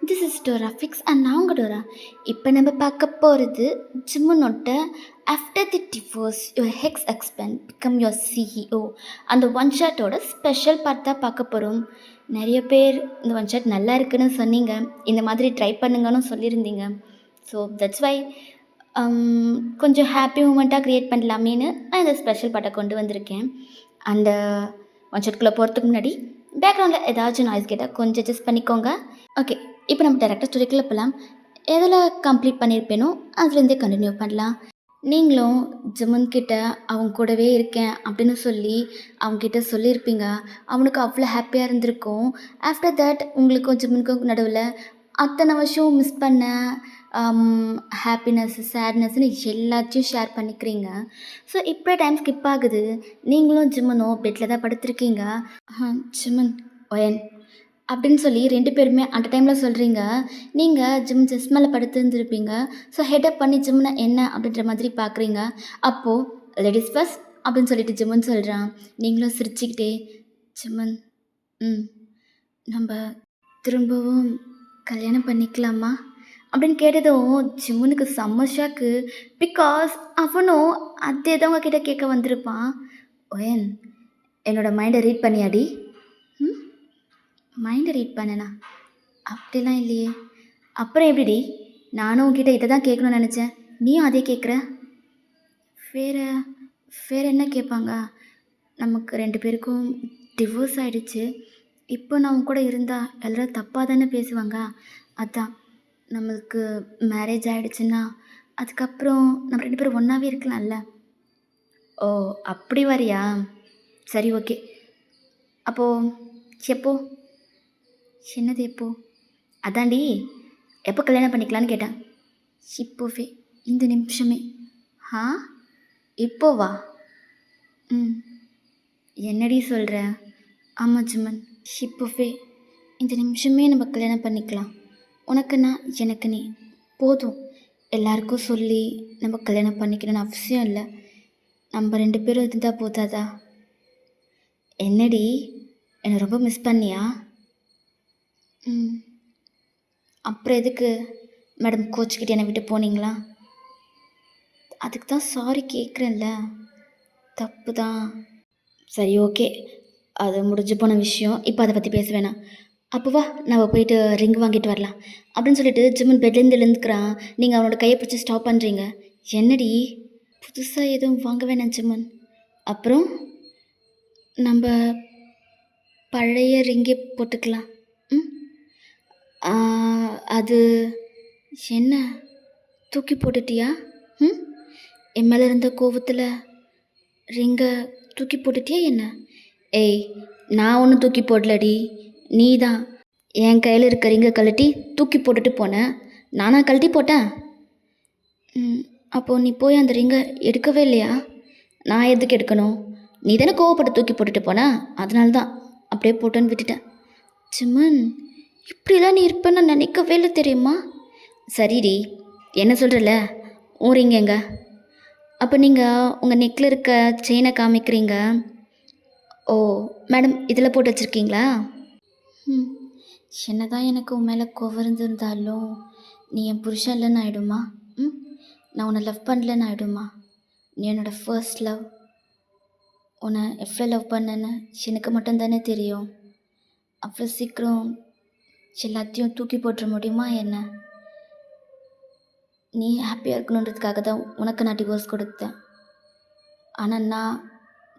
This is Dora fix and நான் உங்கள் Dora. இப்போ நம்ம பார்க்க போகிறது ஜிம்முனோட்ட after the divorce your ex husband become your CEO அந்த ஒன் ஷாட்டோட ஸ்பெஷல் பார்ட் தான் பார்க்க போகிறோம். நிறைய பேர் இந்த ஒன் ஷாட் நல்லா இருக்குன்னு சொன்னீங்க, இந்த மாதிரி ட்ரை பண்ணுங்கன்னு சொல்லியிருந்தீங்க. ஸோ தட்ஸ் வை கொஞ்சம் ஹாப்பி மூமெண்ட்டாக க்ரியேட் பண்ணலாமேன்னு நான் இந்த ஸ்பெஷல் பார்ட்டை கொண்டு வந்திருக்கேன். அந்த ஒன் ஷாட்குள்ளே போகிறதுக்கு முன்னாடி பேக்ரவுண்டில் ஏதாச்சும் நாய்ஸ் கேட்டால் கொஞ்சம் அட்ஜஸ்ட் பண்ணிக்கோங்க. ஓகே, இப்போ நம்ம டேரக்டாக ஸ்டோரிக்குள்ளே போகலாம். எதில் கம்ப்ளீட் பண்ணியிருப்பேனோ அதுலேருந்தே கண்டினியூ பண்ணலாம். நீங்களும் ஜிமன்கிட்ட அவங்க கூடவே இருக்கேன் அப்படின்னு சொல்லி அவங்கக்கிட்ட சொல்லியிருப்பீங்க. அவனுக்கு அவ்வளோ ஹாப்பியாக இருந்திருக்கும். ஆஃப்டர் தட் உங்களுக்கும் ஜிமனுக்கும் நடுவில் அத்தனை வருஷம் மிஸ் பண்ண ஹாப்பினஸ், சேட்னஸ்ன்னு எல்லாத்தையும் ஷேர் பண்ணிக்கிறீங்க. ஸோ இப்போ டைம் ஸ்கிப் ஆகுது. நீங்களும் ஜிம்மனும் பெட்டில் தான் படுத்திருக்கீங்க. ஜிமன் ஒயன் அப்படின்னு சொல்லி 2 பேருமே அந்த டைமில் சொல்கிறீங்க. நீங்கள் ஜிம் செஸ் மேலே படுத்துருந்துருப்பீங்க. ஸோ ஹெட்டப் பண்ணி ஜிம்னா என்ன அப்படின்ற மாதிரி பார்க்குறீங்க. அப்போது லேடிஸ் ஃபர்ஸ்ட் அப்படின்னு சொல்லிட்டு ஜிம்மன் சொல்கிறான். நீங்களும் சிரிச்சுக்கிட்டே ஜிம்மன் நம்ம திரும்பவும் கல்யாணம் பண்ணிக்கலாமா அப்படின்னு கேட்டதும் ஜிம்மனுக்கு செம்ம ஷாக்கு. பிகாஸ் அவனும் அதே தான் உங்ககிட்ட கேட்க வந்திருப்பான். ஒயன், என்னோடய மைண்டை ரீட் பண்ணியாடி? மைண்டை ரீட் பண்ணனா? அப்படிலாம் இல்லையே. அப்புறம் எப்படிடி? நானும் உங்ககிட்ட இதை தான் கேட்கணும்னு நினச்சேன், நீயும் அதே கேட்குற. வேறு என்ன கேட்பாங்க? நமக்கு 2 பேருக்கும் டிவோர்ஸ் ஆகிடுச்சு. இப்போ நான் உன் கூட இருந்தால் எல்லோரும் தப்பாக தானே பேசுவாங்க. அதான் நம்மளுக்கு மேரேஜ் ஆகிடுச்சுன்னா அதுக்கப்புறம் நம்ம 2 பேரும் ஒன்றாவே இருக்கலாம்ல. ஓ, அப்படி வரியா? சரி, ஓகே. அப்போது எப்போ? என்னது எப்போ? அதாண்டி, எப்போ கல்யாணம் பண்ணிக்கலான்னு கேட்டேன். இப்போவே, இந்த நிமிஷமே. இப்போவா? என்னடி சொல்கிற? ஆமாம் ஜிமன், இப்போவே இந்த நிமிஷமே நம்ம கல்யாணம் பண்ணிக்கலாம். உனக்கு நான், எனக்கு நீ. போதும். எல்லாருக்கும் சொல்லி நம்ம கல்யாணம் பண்ணிக்கணும்னு அவசியம் இல்லை. நம்ம 2 பேரும் இருந்தால் போதாதா? என்னடி, என்னை ரொம்ப மிஸ் பண்ணியா? அப்புறம் எதுக்கு மேடம் கோச்சுக்கிட்டு என்னை விட்டு போனீங்களா? அதுக்கு தான் சாரி கேட்குறேன்ல. தப்பு தான். சரி, ஓகே, அது முடிஞ்சு போன விஷயம். இப்போ அதை பற்றி பேச வேணாம். அப்போவா நம்ம போயிட்டு ரிங் வாங்கிட்டு வரலாம் அப்படின்னு சொல்லிட்டு ஜிம்மன் பெட்லேருந்து எழுந்துக்கிறான். நீங்கள் அவனோட கையை பிடிச்சி ஸ்டாப் பண்ணுறீங்க. என்னடி, புதுசாக எதுவும் வாங்க வேணாம் ஜிம்மன். அப்புறம் நம்ம பழைய ரிங்கே போட்டுக்கலாம். அது என்ன, தூக்கி போட்டுட்டியா? என் மேலே இருந்த கோபத்தில் ரிங்கை தூக்கி போட்டுட்டியா என்ன? ஏய், நான் ஒன்றும் தூக்கி போடலடி, நீ தான் என் கையில் இருக்க ரிங்கை கழட்டி தூக்கி போட்டுட்டு போனேன். நானா கழட்டி போட்டேன்? அப்போது நீ போய் அந்த ரிங்கை எடுக்கவே இல்லையா? நான் எதுக்கு எடுக்கணும்? நீ தானே கோவப்பட்டு தூக்கி போட்டுட்டு போனேன், அதனால தான் அப்படியே போட்டேன்னு விட்டுட்டேன். ஜிம்மன், இப்படிலாம் நீ இருப்பேன்னு நினைக்கவே இல்லை தெரியுமா? சரிடி, என்ன சொல்கிறல, உன் ரிங் எங்க? அப்போ நீங்கள் உங்கள் நெக்கில் இருக்க செயினை காமிக்கிறீங்க. ஓ மேடம், இதில் போட்டு வச்சுருக்கீங்களா? என்ன தான் எனக்கு உன் மேலே கோவம் இருந்திருந்தாலும் நீ என் புருஷன் இல்லைன்னு ஆகிடுமா? நான் உன்னை லவ் பண்ணலன்னு ஆகிடுமா? நீ என்னோடய ஃபர்ஸ்ட் லவ். உன்னை எவ்வளோ லவ் பண்ணேன்னு எனக்கு மட்டும்தானே தெரியும். அவ்வளோ சீக்கிரம் எல்லாத்தையும் தூக்கி போட்டுற முடியுமா என்ன? நீ ஹாப்பியாக இருக்கணுன்றதுக்காக தான் உனக்கு நான் டிவோர்ஸ் கொடுத்தேன். ஆனால் நான்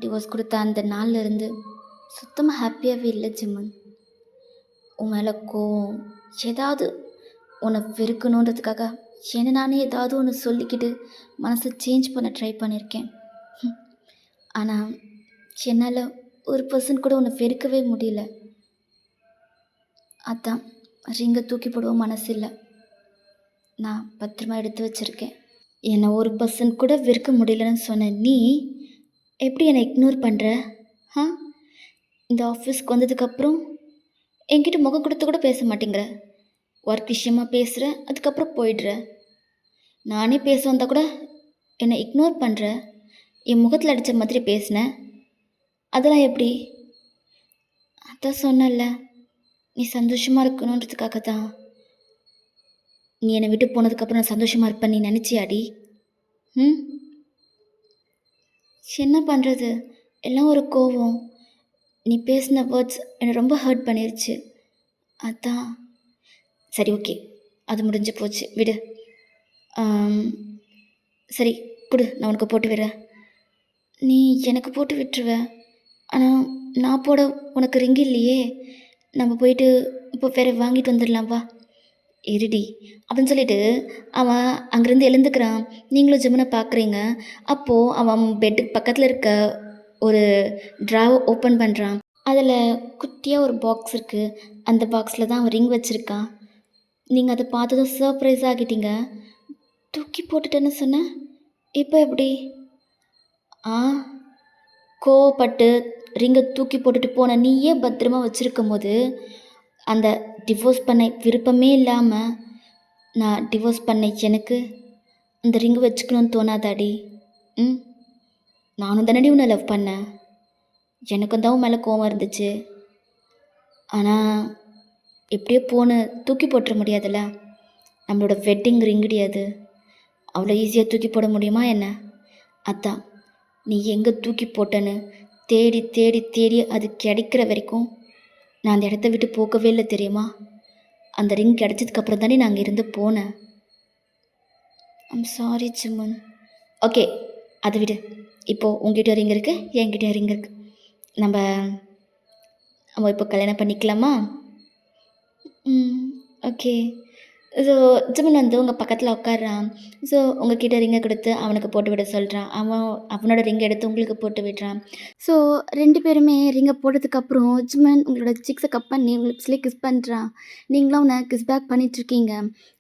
டிவோர்ஸ் கொடுத்த அந்த நாள்லேருந்து சுத்தமாக ஹாப்பியாகவே இல்லை ஜிம்மன். உன் மேலே கோவம், ஏதாவது உன்னை வெறுக்கணுன்றதுக்காக என்ன நானே ஏதாவது ஒன்று சொல்லிக்கிட்டு மனசை சேஞ்ச் பண்ண ட்ரை பண்ணியிருக்கேன். ஆனால் என்னால் ஒரு பர்சன் கூட உன்னை வெறுக்கவே முடியல. அதான் ரிங்கை தூக்கி போடவும் மனசு இல்லை. நான் பத்திரமா எடுத்து வச்சுருக்கேன். என்னை ஒரு பர்சன் கூட வெறுக்க முடியலன்னு சொன்ன நீ எப்படி என்னை இக்னோர் பண்ணுற? இந்த ஆஃபீஸ்க்கு வந்ததுக்கப்புறம் என்கிட்ட முகம் கொடுத்து கூட பேச மாட்டேங்கிற. ஒர்க் விஷயமாக பேசுகிற, அதுக்கப்புறம் போயிடுற. நானே பேச வந்தால் கூட என்னை இக்னோர் பண்ணுற. என் முகத்தில் அடித்த மாதிரி பேசினேன், அதெல்லாம் எப்படி? அதான் சொன்னல, நீ சந்தோஷமாக இருக்கணுன்றதுக்காக தான் நீ என்னை விட்டு போனதுக்கப்புறம் நான் சந்தோஷமாக இருப்பேன் நீ நினச்சியாடி? ம் என்ன பண்ணுறது, எல்லாம் ஒரு கோவம். நீ பேசின வேர்ட்ஸ் என்னை ரொம்ப ஹர்ட் பண்ணிருச்சு. அதான். சரி, ஓகே, அது முடிஞ்சு போச்சு, விடு. சரி, கொடு, நான் உனக்கு போட்டு விடுறேன். நீ எனக்கு போட்டு விட்டுருவ, ஆனால் நான் போட உனக்கு ரிங் இல்லையே. நம்ம போயிட்டு இப்போ வேறு வாங்கிட்டு வந்துடலாம் வா. இருடி அப்படின்னு சொல்லிட்டு அவன் அங்கேருந்து எழுந்துக்கிறான். நீங்களும் ஜிம்முனை பார்க்குறீங்க. அப்போது அவன் பெட்டுக்கு பக்கத்தில் இருக்க ஒரு ட்ராவை ஓப்பன் பண்ணுறான். அதில் குட்டியாக ஒரு பாக்ஸ் இருக்குது. அந்த பாக்ஸில் தான் அவன் ரிங் வச்சுருக்கான். நீங்கள் அதை பார்த்ததும் சர்ப்ரைஸ் ஆகிட்டீங்க. தூக்கி போட்டுட்டேன்னு சொன்னேன், இப்போ எப்படி? ஆ, கோவப்பட்டு ரிங்கை தூக்கி போட்டுட்டு போன நீயே பத்திரமா வச்சுருக்கும் போது அந்த டிவோர்ஸ் பண்ண விருப்பமே இல்லாமல் நான் டிவோர்ஸ் பண்ண எனக்கு அந்த ரிங்கு வச்சுக்கணும்னு தோணாதாடி? ம் நானும் தானடி உன்னை லவ் பண்ணேன். எனக்கும் தான் உன் மேலே கோவம் இருந்துச்சு. ஆனால் எப்படியோ போன்னு தூக்கி போட்டுற முடியாதுல்ல. நம்மளோட வெட்டிங் ரிங்குடி அது. அவ்வளோ ஈஸியாக தூக்கி போட முடியுமா என்ன? அதான் நீ எங்கே தூக்கி போட்டேன்னு தேடி தேடி தேடி அது கிடைக்கிற வரைக்கும் நான் அந்த இடத்த விட்டு போகவே இல்லை தெரியுமா? அந்த ரிங் கிடச்சதுக்கப்புறம் தானே நான் அங்கே இருந்து போனேன். I'm sorry Singh. ஓகே, அதை விடு. இப்போது உங்ககிட்ட ரிங் இருக்குது, என்கிட்ட ரிங் இருக்குது. நம்ம இப்போ கல்யாணம் பண்ணிக்கலாமா? ஓகே. ஸோ ஜிம்மன் வந்து உங்கள் பக்கத்தில் உட்காடுறான். ஸோ உங்ககிட்ட ரிங்கை கொடுத்து அவனுக்கு போட்டு விட சொல்கிறான். அவனோட ரிங்கை எடுத்து உங்களுக்கு போட்டு விடுறான். ஸோ 2 பேருமே ரிங்கை போட்டதுக்கப்புறம் ஜிம்மன் உங்களோட சிக்ஸை கப் பண்ணி உங்களுக்கு லிப்ஸ்லேயே கிஸ் பண்ணுறான். நீங்களும் அவனை கிஸ் பேக் பண்ணிகிட்ருக்கீங்க.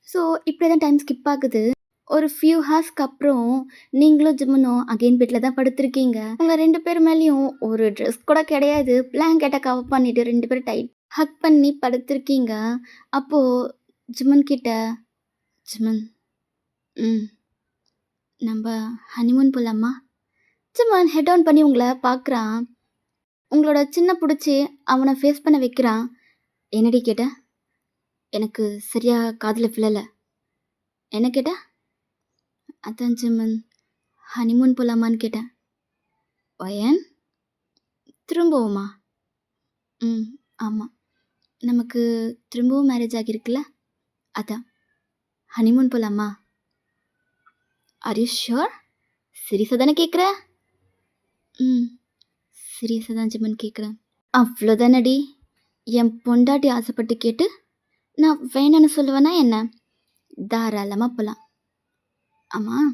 ஸோ இப்படி தான் டைம் ஸ்கிப் ஆகுது. ஒரு ஃபியூ ஹார்ஸ்க்கு அப்புறம் நீங்களும் ஜிம்மனும் அகெயின் பெட்டில் தான் படுத்திருக்கீங்க. உங்கள் 2 பேர் மேலேயும் ஒரு ட்ரெஸ் கூட கிடையாது. பிளாங்கெட்டை கவர் பண்ணிவிட்டு 2 பேரும் டைட் ஹக் பண்ணி படுத்திருக்கீங்க. அப்போது ஜிம்மன் கிட்ட, ஜிம்மன், நம்ம ஹனிமூன் போகலாமா? ஜிம்மன் ஹெட் ஆன் பண்ணி உங்களை பார்க்குறான். உங்களோட சின்ன பிடிச்சி அவனை ஃபேஸ் பண்ண வைக்கிறான். என்னடி கேட்ட? எனக்கு சரியாக காதில் விழலை. என்ன கேட்ட? அதான் ஜிம்மன், ஹனிமூன் போகலாமான்னு கேட்டேன். ஒயன் திரும்பவுமா? ஆமாம், நமக்கு திரும்பவும் மேரேஜ் ஆகியிருக்குல்ல, அதான் ஹனிமூன் போகலாமா? Are you sure? சீரியஸாக தானே கேட்குற? சீரியஸாக தான் ஜிம்மன் கேட்குறேன். அவ்வளோதானடி, என் பொண்டாட்டி ஆசைப்பட்டு கேட்டு நான் வேணான்னு சொல்லுவேன்னா என்ன? தாராளமாக போகலாம். ஆமாம்,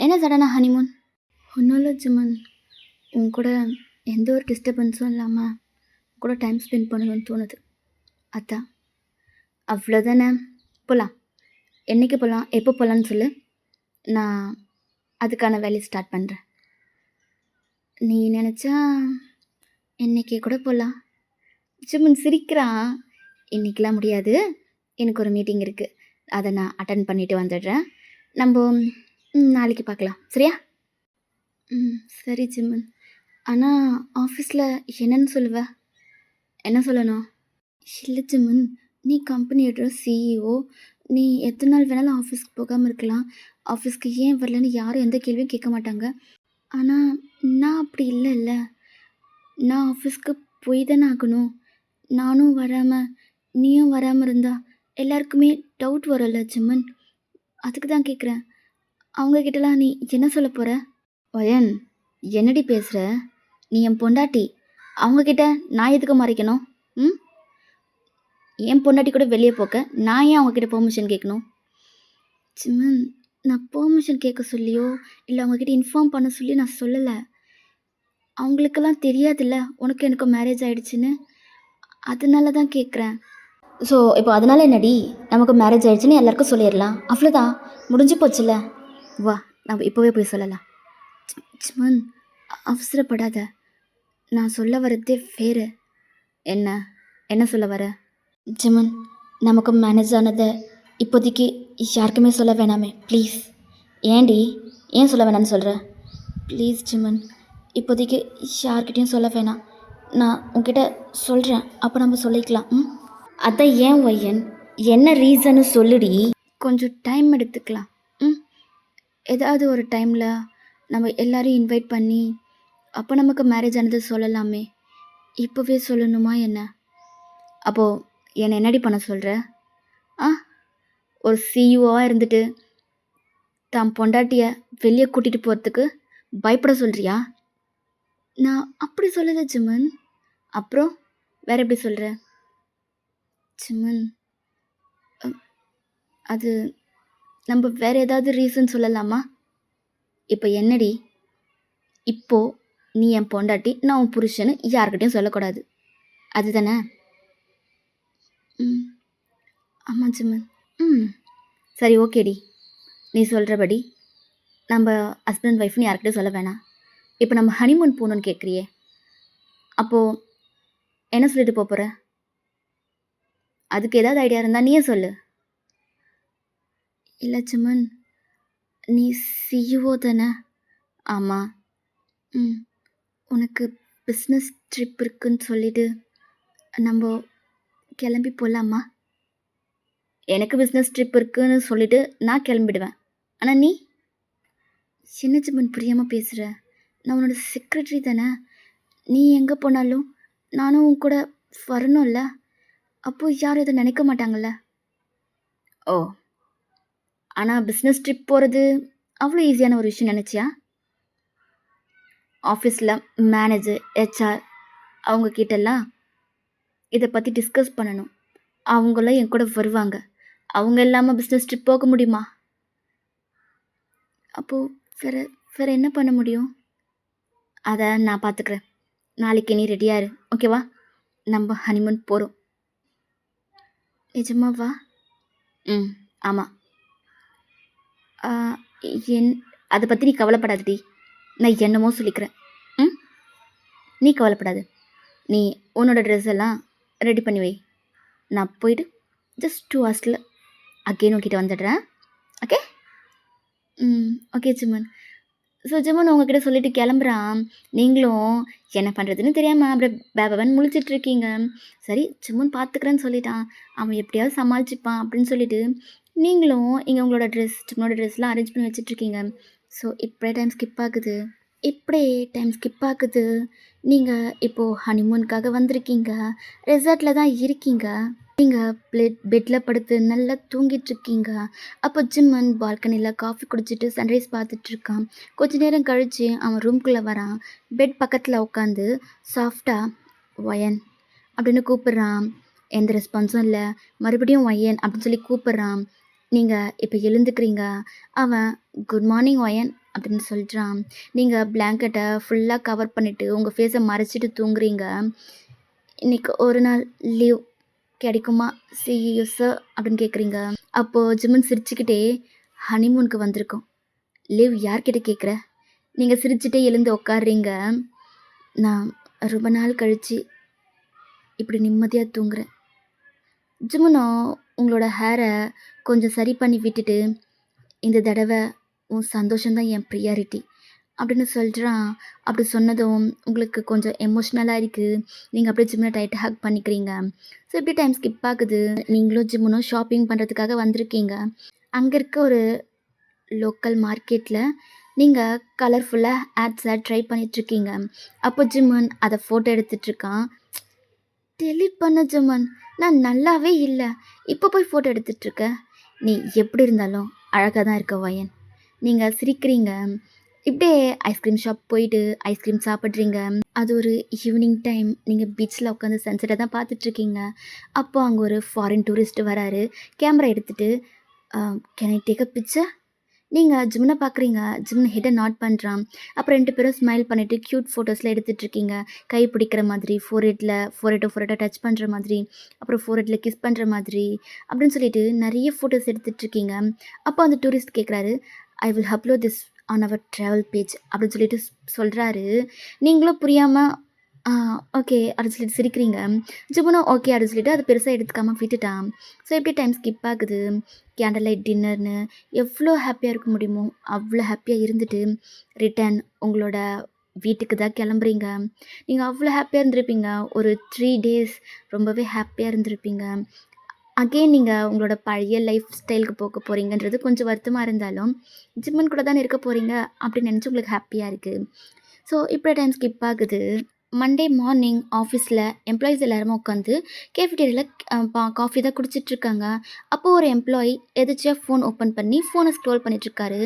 என்ன சடனாக ஹனிமூன்? ஒன்றும் இல்லை ஜிம்மன், உன் கூட எந்த ஒரு டிஸ்டர்பன்ஸும் இல்லாமல் கூட டைம் ஸ்பெண்ட் பண்ணணும்னு தோணுது, அதான். அவ்வளோதானே, போகலாம். என்றைக்கு போகலாம், எப்போ போகலான்னு சொல்லு, நான் அதுக்கான வேலையை ஸ்டார்ட் பண்ணுறேன். நீ நினச்சா இன்றைக்கே கூட போகலாம். ஜிம்மன் சிரிக்கிறான். இன்றைக்கெலாம் முடியாது, எனக்கு ஒரு மீட்டிங் இருக்குது, அதை நான் அட்டன் பண்ணிவிட்டு வந்துடுறேன். நம்ம நாளைக்கு பார்க்கலாம், சரியா? சரி ஜிம்மன், ஆனால் ஆஃபீஸில் என்னன்னு சொல்லுவ? என்ன சொல்லணும்? இல்லை ஜிம்மன், நீ கம்பெனியோட சிஇஓ. நீ எத்தனை நாள் வேணாலும் ஆஃபீஸ்க்கு போகாமல் இருக்கலாம். ஆஃபீஸ்க்கு ஏன் வரலன்னு யாரும் எந்த கேள்வியும் கேட்க மாட்டாங்க. ஆனால் நான் அப்படி இல்லைல்ல. நான் ஆஃபீஸ்க்கு போய் தானே ஆகணும். நானும் வராமல் நீயும் வராமல் இருந்தா எல்லாருக்குமே டவுட் வரும்ல ஜிம்மன், அதுக்கு தான் கேட்குறேன். அவங்கக்கிட்டலாம் நீ என்ன சொல்ல போகிற? ஒயன், என்னடி பேசுகிற? நீ என் பொண்டாட்டி, அவங்கக்கிட்ட நான் எதுக்கு மறைக்கணும்? என் பொண்டாட்டி கூட வெளியே போக்க நான் ஏன் அவங்கக்கிட்ட பெர்மிஷன் கேட்கணும்? ஜிம்மன், நான் பெர்மிஷன் கேட்க சொல்லியோ இல்லை அவங்கக்கிட்ட இன்ஃபார்ம் பண்ண சொல்லி நான் சொல்லலை. அவங்களுக்கெல்லாம் தெரியாதுல்ல உனக்கு எனக்கு மேரேஜ் ஆகிடுச்சின்னு, அதனால தான் கேட்குறேன். ஸோ இப்போ அதனால் என்னடி, நமக்கு மேரேஜ் ஆகிடுச்சின்னு எல்லாருக்கும் சொல்லிடலாம், அவ்வளோதான், முடிஞ்சு போச்சுல்ல. வா, நம்ம இப்போவே போய் சொல்லலாம். ஜிம்மன், அவசரப்படாத, நான் சொல்ல வரதே வேறு. என்ன சொல்ல வர? ஜிம்மன், நமக்கு மேனேஜ் ஆனதை இப்போதைக்கு யாருக்குமே சொல்ல வேணாமே ப்ளீஸ். ஏன்டி, ஏன் சொல்ல வேணான்னு சொல்கிற? ப்ளீஸ் ஜிம்மன், இப்போதைக்கு யார்கிட்டையும் சொல்ல வேணாம். நான் உன்கிட்ட சொல்கிறேன், அப்போ நம்ம சொல்லிக்கலாம். அதான் ஏன் ஒய்யன், என்ன ரீசன்னு சொல்லுடி. கொஞ்சம் டைம் எடுத்துக்கலாம். ம். ஏதாவது ஒரு டைமில் நம்ம எல்லாரையும் இன்வைட் பண்ணி, அப்போ நமக்கு மேரேஜ் ஆனது சொல்லலாமே! இப்போவே சொல்லணுமா என்ன? அப்போ என்ன என்னடி பண்ண சொல்ற? ஆ? ஒரு சிஇஓவா இருந்துட்டு, தான் பொண்டாட்டிய வெளிய கூட்டிட்டு போறதுக்கு பயப்பட சொல்றியா? நான் அப்படி சொல்லல ஜிமன். அப்புறம் வேற எப்படி சொல்ற? ஜிமன், அ அது நம்ப வேற ஏதாவது ரீசன் சொல்லலாமா? இப்ப என்னடி? இப்போ நீ என் பொண்டாட்டி, நான் உன் புருஷன்னு யார்கிட்டயும் சொல்லக்கூடாது. அதுதானே? ம். ஆமா ஜிமன். ம். சரி ஓகேடி. நீ சொல்றபடி நம்ப ஹஸ்பண்ட், ஒய்ஃப்ன்னு யார்கிட்டயும் சொல்ல வேணாம். இப்ப நம்ம ஹனிமூன் போணும்னு கேட்குறியே! அப்போ என்ன சொல்லிட்டு போற? அதுக்கு ஏதாவது ஐடியா இருந்தா நீயே சொல்லு. இல்ல ஜிமன், நீ சிஇஓ தானே? ஆமா. ம். உனக்கு பிஸ்னஸ் ட்ரிப் இருக்குன்னு சொல்லிட்டு நம்ப கிளம்பி போலாமா? எனக்கு பிஸ்னஸ் ட்ரிப் இருக்குன்னு சொல்லிட்டு நான் கிளம்பிடுவேன். ஆனா நீ? என்ன ஜிமன் புரியாம பேசுற? நான் உன்னோட செக்ரட்டரி தானே! நீ எங்க போனாலும் நானும் உன் கூட வரணும்ல. அப்போ யாரும் எதுவும் நினைக்க மாட்டாங்கல்ல? ஓ! ஆனா பிஸ்னஸ் ட்ரிப் போறது அவ்வளோ ஈஸியான ஒரு விஷயம் நினைச்சியா? ஆஃபீஸில் மேனேஜர், ஹெச்ஆர் அவங்க கிட்டலாம் இத பத்தி டிஸ்கஸ் பண்ணணும். அவங்களும் என் கூட வருவாங்க. அவங்க இல்லாம பிஸ்னஸ் ட்ரிப் போக முடியுமா? அப்போ வேற வேற என்ன பண்ண முடியும்? அத நான் பார்த்துக்கிறேன். நாளைக்கு நீ ரெடியா இரு. ஓகேவா? நம்ம ஹனிமூன் போறோம். நிஜமாவா? ம். ஆமா. ஆ என் அத பத்தி நீ கவலைப்படாதடி. நான் என்னமோ சொல்லிக்கிறேன். ம். நீ கவலைப்படாத. நீ உன்னோட ட்ரெஸ் எல்லாம் ரெடி பண்ணி வை. நான் போயிட்டு ஜஸ்ட் 2 ஹார்ஸ்ல அகைன் உன்கிட்ட வந்துடுறேன். ஓகே? ம். ஓகே ஜிமன். ஸோ ஜிமன் உங்ககிட்ட சொல்லிட்டு கிளம்புறான். நீங்களும் என்ன பண்ணுறதுன்னு தெரியாமல் அப்படியே பேபவன் முழிச்சிட்ருக்கீங்க. சரி ஜிமன் பார்த்துக்கிறேன்னு சொல்லிட்டான். அவன் எப்படியாவது சமாளிச்சுப்பான் அப்படின்னு சொல்லிட்டு நீங்களும் இங்கே உங்களோட ட்ரெஸ் ஜிம்மனோட ட்ரெஸ்லாம் அரேஞ்ச் பண்ணி வச்சிட்ருக்கீங்க. ஸோ இப்படியே டைம் ஸ்கிப் ஆகுது. இப்படியே டைம் ஸ்கிப் ஆகுது. நீங்கள் இப்போது ஹனிமூனுக்காக வந்திருக்கீங்க. ரெசார்ட்டில் தான் இருக்கீங்க. நீங்கள் பெட்டில் படுத்து நல்லா தூங்கிட்டுருக்கீங்க. அப்போ ஜிம்மன் பால்கனியில் காஃபி குடிச்சிட்டு சன்ரைஸ் பார்த்துட்ருக்கான். கொஞ்ச நேரம் கழித்து அவன் ரூம்குள்ளே வரான். பெட் பக்கத்தில் உட்காந்து சாஃப்டாக ஒயன் அப்படின்னு கூப்பிட்றான். எந்த ரெஸ்பான்ஸும் இல்லை. மறுபடியும் ஒயன் அப்படின்னு சொல்லி கூப்பிட்றான். நீங்கள் இப்போ எழுந்துக்கிறீங்க. அவன் குட் மார்னிங் ஒயன் அப்படின்னு சொல்கிறான். நீங்கள் பிளாங்கெட்டை ஃபுல்லாக கவர் பண்ணிவிட்டு உங்கள் ஃபேஸை மறைச்சிட்டு தூங்குறீங்க. இன்றைக்கி ஒரு நாள் லீவ் கிடைக்குமா யூ சார் அப்படின்னு கேட்குறீங்க. அப்போது ஜிம்மன் சிரிச்சுக்கிட்டே ஹனிமூனுக்கு வந்திருக்கோம். லீவ் யார்கிட்ட கேட்குற? நீங்கள் சிரிச்சுட்டே எழுந்து உட்காடுறீங்க. நான் ரொம்ப நாள் கழித்து இப்படி நிம்மதியாக தூங்குறேன். ஜிம்மனும் உங்களோட ஹேரை கொஞ்சம் சரி பண்ணி விட்டுட்டு, இந்த தடவை உன் சந்தோஷம்தான் என் ப்ரியாரிட்டி அப்படின்னு சொல்கிறான். அப்படி சொன்னதும் உங்களுக்கு கொஞ்சம் எமோஷ்னலாக இருக்குது. நீங்கள் அப்படியே ஜிம்மனை டைட் ஹக் பண்ணிக்கிறீங்க. ஸோ இப்படி டைம் ஸ்கிப் ஆகுது. நீங்களும் ஜிம்மனும் ஷாப்பிங் பண்ணுறதுக்காக வந்திருக்கீங்க. அங்கே இருக்க ஒரு லோக்கல் மார்க்கெட்டில் நீங்கள் கலர்ஃபுல்லாக ஆட்ஸை ட்ரை பண்ணிகிட்ருக்கீங்க. அப்போ ஜிம்மன் அதை ஃபோட்டோ எடுத்துகிட்ருக்கான். டெலிட் பண்ண ஜிம்மன், நான் நல்லாவே இல்லை. இப்போ போய் ஃபோட்டோ எடுத்துகிட்ருக்க. நீ எப்படி இருந்தாலும் அழகாக தான் இருக்க வயன். நீங்கள் சிரிக்கிறீங்க. இப்படியே ஐஸ்கிரீம் ஷாப் போயிட்டு ஐஸ்கிரீம் சாப்பிட்றீங்க. அது ஒரு ஈவினிங் டைம். நீங்கள் பீச்சில் உட்காந்து சன்செட்டை தான் பார்த்துட்ருக்கீங்க. அப்போ அங்கே ஒரு ஃபாரின் டூரிஸ்ட் வராரு. கேமரா எடுத்துகிட்டு can I take a picture? நீங்கள் ஜிம்னை பார்க்குறீங்க. ஜிம்னை ஹெட்டை நாட் பண்ணுறான். அப்புறம் 2 பேரும் ஸ்மைல் பண்ணிவிட்டு க்யூட் ஃபோட்டோஸ்லாம் எடுத்துகிட்ருக்கீங்க. கை பிடிக்கிற மாதிரி, ஃபோர்ஹெட்டை டச் பண்ணுற மாதிரி, அப்புறம் ஃபோர்ஹெட்டில் கிஸ் பண்ணுற மாதிரி அப்படின்னு சொல்லிட்டு நிறைய ஃபோட்டோஸ் எடுத்துகிட்ருக்கீங்க. அப்போ அந்த டூரிஸ்ட் கேட்குறாரு, I will upload this on our travel page அப்படின்னு சொல்லிட்டு சொல்கிறாரு. நீங்களும் புரியாமல் ஓகே அப்படின்னு சொல்லிட்டு சிரிக்கிறீங்க. ஜிபுனும் ஓகே அப்படின்னு சொல்லிட்டு அதை பெருசாக எடுத்துக்காமல் விட்டுட்டான். ஸோ எப்படி டைம் ஸ்கிப் ஆகுது. கேண்டில் லைட் டின்னர்னு எவ்வளோ ஹாப்பியாக இருக்க முடியுமோ அவ்வளோ ஹாப்பியாக இருந்துட்டு ரிட்டன் உங்களோட வீட்டுக்கு தான் கிளம்புறீங்க. நீங்கள் அவ்வளோ ஹாப்பியாக இருந்திருப்பீங்க. ஒரு 3 days ரொம்பவே ஹாப்பியாக இருந்திருப்பீங்க. அகைன் நீங்கள் உங்களோட பழைய லைஃப் ஸ்டைலுக்கு போக போகிறீங்கன்றது கொஞ்சம் வருத்தமாக இருந்தாலும் ஜிம்மன் கூட தானே இருக்க போகிறீங்க அப்படின்னு நினச்சி உங்களுக்கு ஹாப்பியாக இருக்குது. ஸோ இப்போ டைம் ஸ்கிப் ஆகுது. மண்டே மார்னிங் ஆஃபீஸில் எம்ப்ளாயீஸ் எல்லாருமே உட்காந்து கேஃபிடேரியாவில் காஃபி தான் குடிச்சிட்ருக்காங்க. அப்போது ஒரு எம்ப்ளாயி எதாச்சியாக ஃபோன் ஓப்பன் பண்ணி ஃபோனை ஸ்க்ரோல் பண்ணிகிட்ருக்காரு.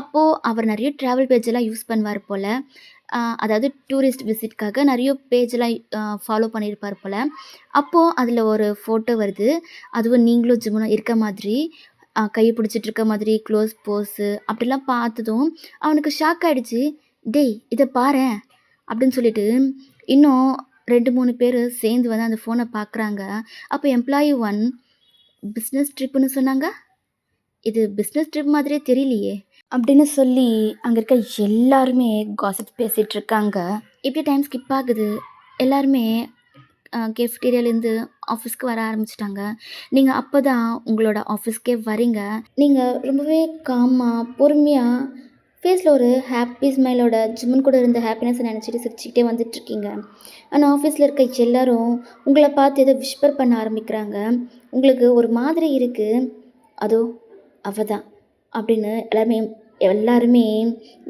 அப்போது அவர் நிறைய ட்ராவல் பேஜெல்லாம் யூஸ் பண்ணுவார் போல். அதாவது டூரிஸ்ட் விசிட்காக நிறைய பேஜெல்லாம் ஃபாலோ பண்ணியிருப்பார் போல். அப்போது அதில் ஒரு ஃபோட்டோ வருது. அதுவும் நீங்களும் ஜிம்முனும் இருக்க மாதிரி, கையை பிடிச்சிட்டு இருக்க மாதிரி க்ளோஸ் போஸு அப்படிலாம் பார்த்ததும் அவனுக்கு ஷாக் ஆகிடுச்சு. டேய் இதை பாரேன் அப்படின்னு சொல்லிட்டு இன்னும் 2-3 பேர் சேர்ந்து வந்து அந்த ஃபோனை பார்க்குறாங்க. அப்போ எம்ப்ளாயி 1 பிஸ்னஸ் ட்ரிப்புன்னு சொன்னாங்க. இது பிஸ்னஸ் ட்ரிப் மாதிரியே தெரியலையே அப்படின்னு சொல்லி அங்கே இருக்க எல்லாருமே காசிப் பேசிகிட்டு இருக்காங்க. இப்படி டைம் ஸ்கிப் ஆகுது. எல்லாருமே கேஃபிடேரியாலேருந்து ஆஃபீஸ்க்கு வர ஆரம்பிச்சிட்டாங்க. நீங்கள் அப்போ தான் உங்களோட ஆஃபீஸ்க்கே வரீங்க. நீங்கள் ரொம்பவே காமாக பொறுமையாக ஃபேஸில் ஒரு ஹாப்பி ஸ்மைலோட ஜிம்மன் கூட இருந்த ஹாப்பினஸை நினச்சிட்டு சிரிச்சுக்கிட்டே வந்துட்டுருக்கீங்க. ஆனால் ஆஃபீஸில் இருக்க எல்லாரும் உங்களை பார்த்து ஏதோ விஸ்பர் பண்ண ஆரம்பிக்கிறாங்க. உங்களுக்கு ஒரு மாதிரி இருக்குது. அதோ அவ தான் அப்படின்னு எல்லாருமே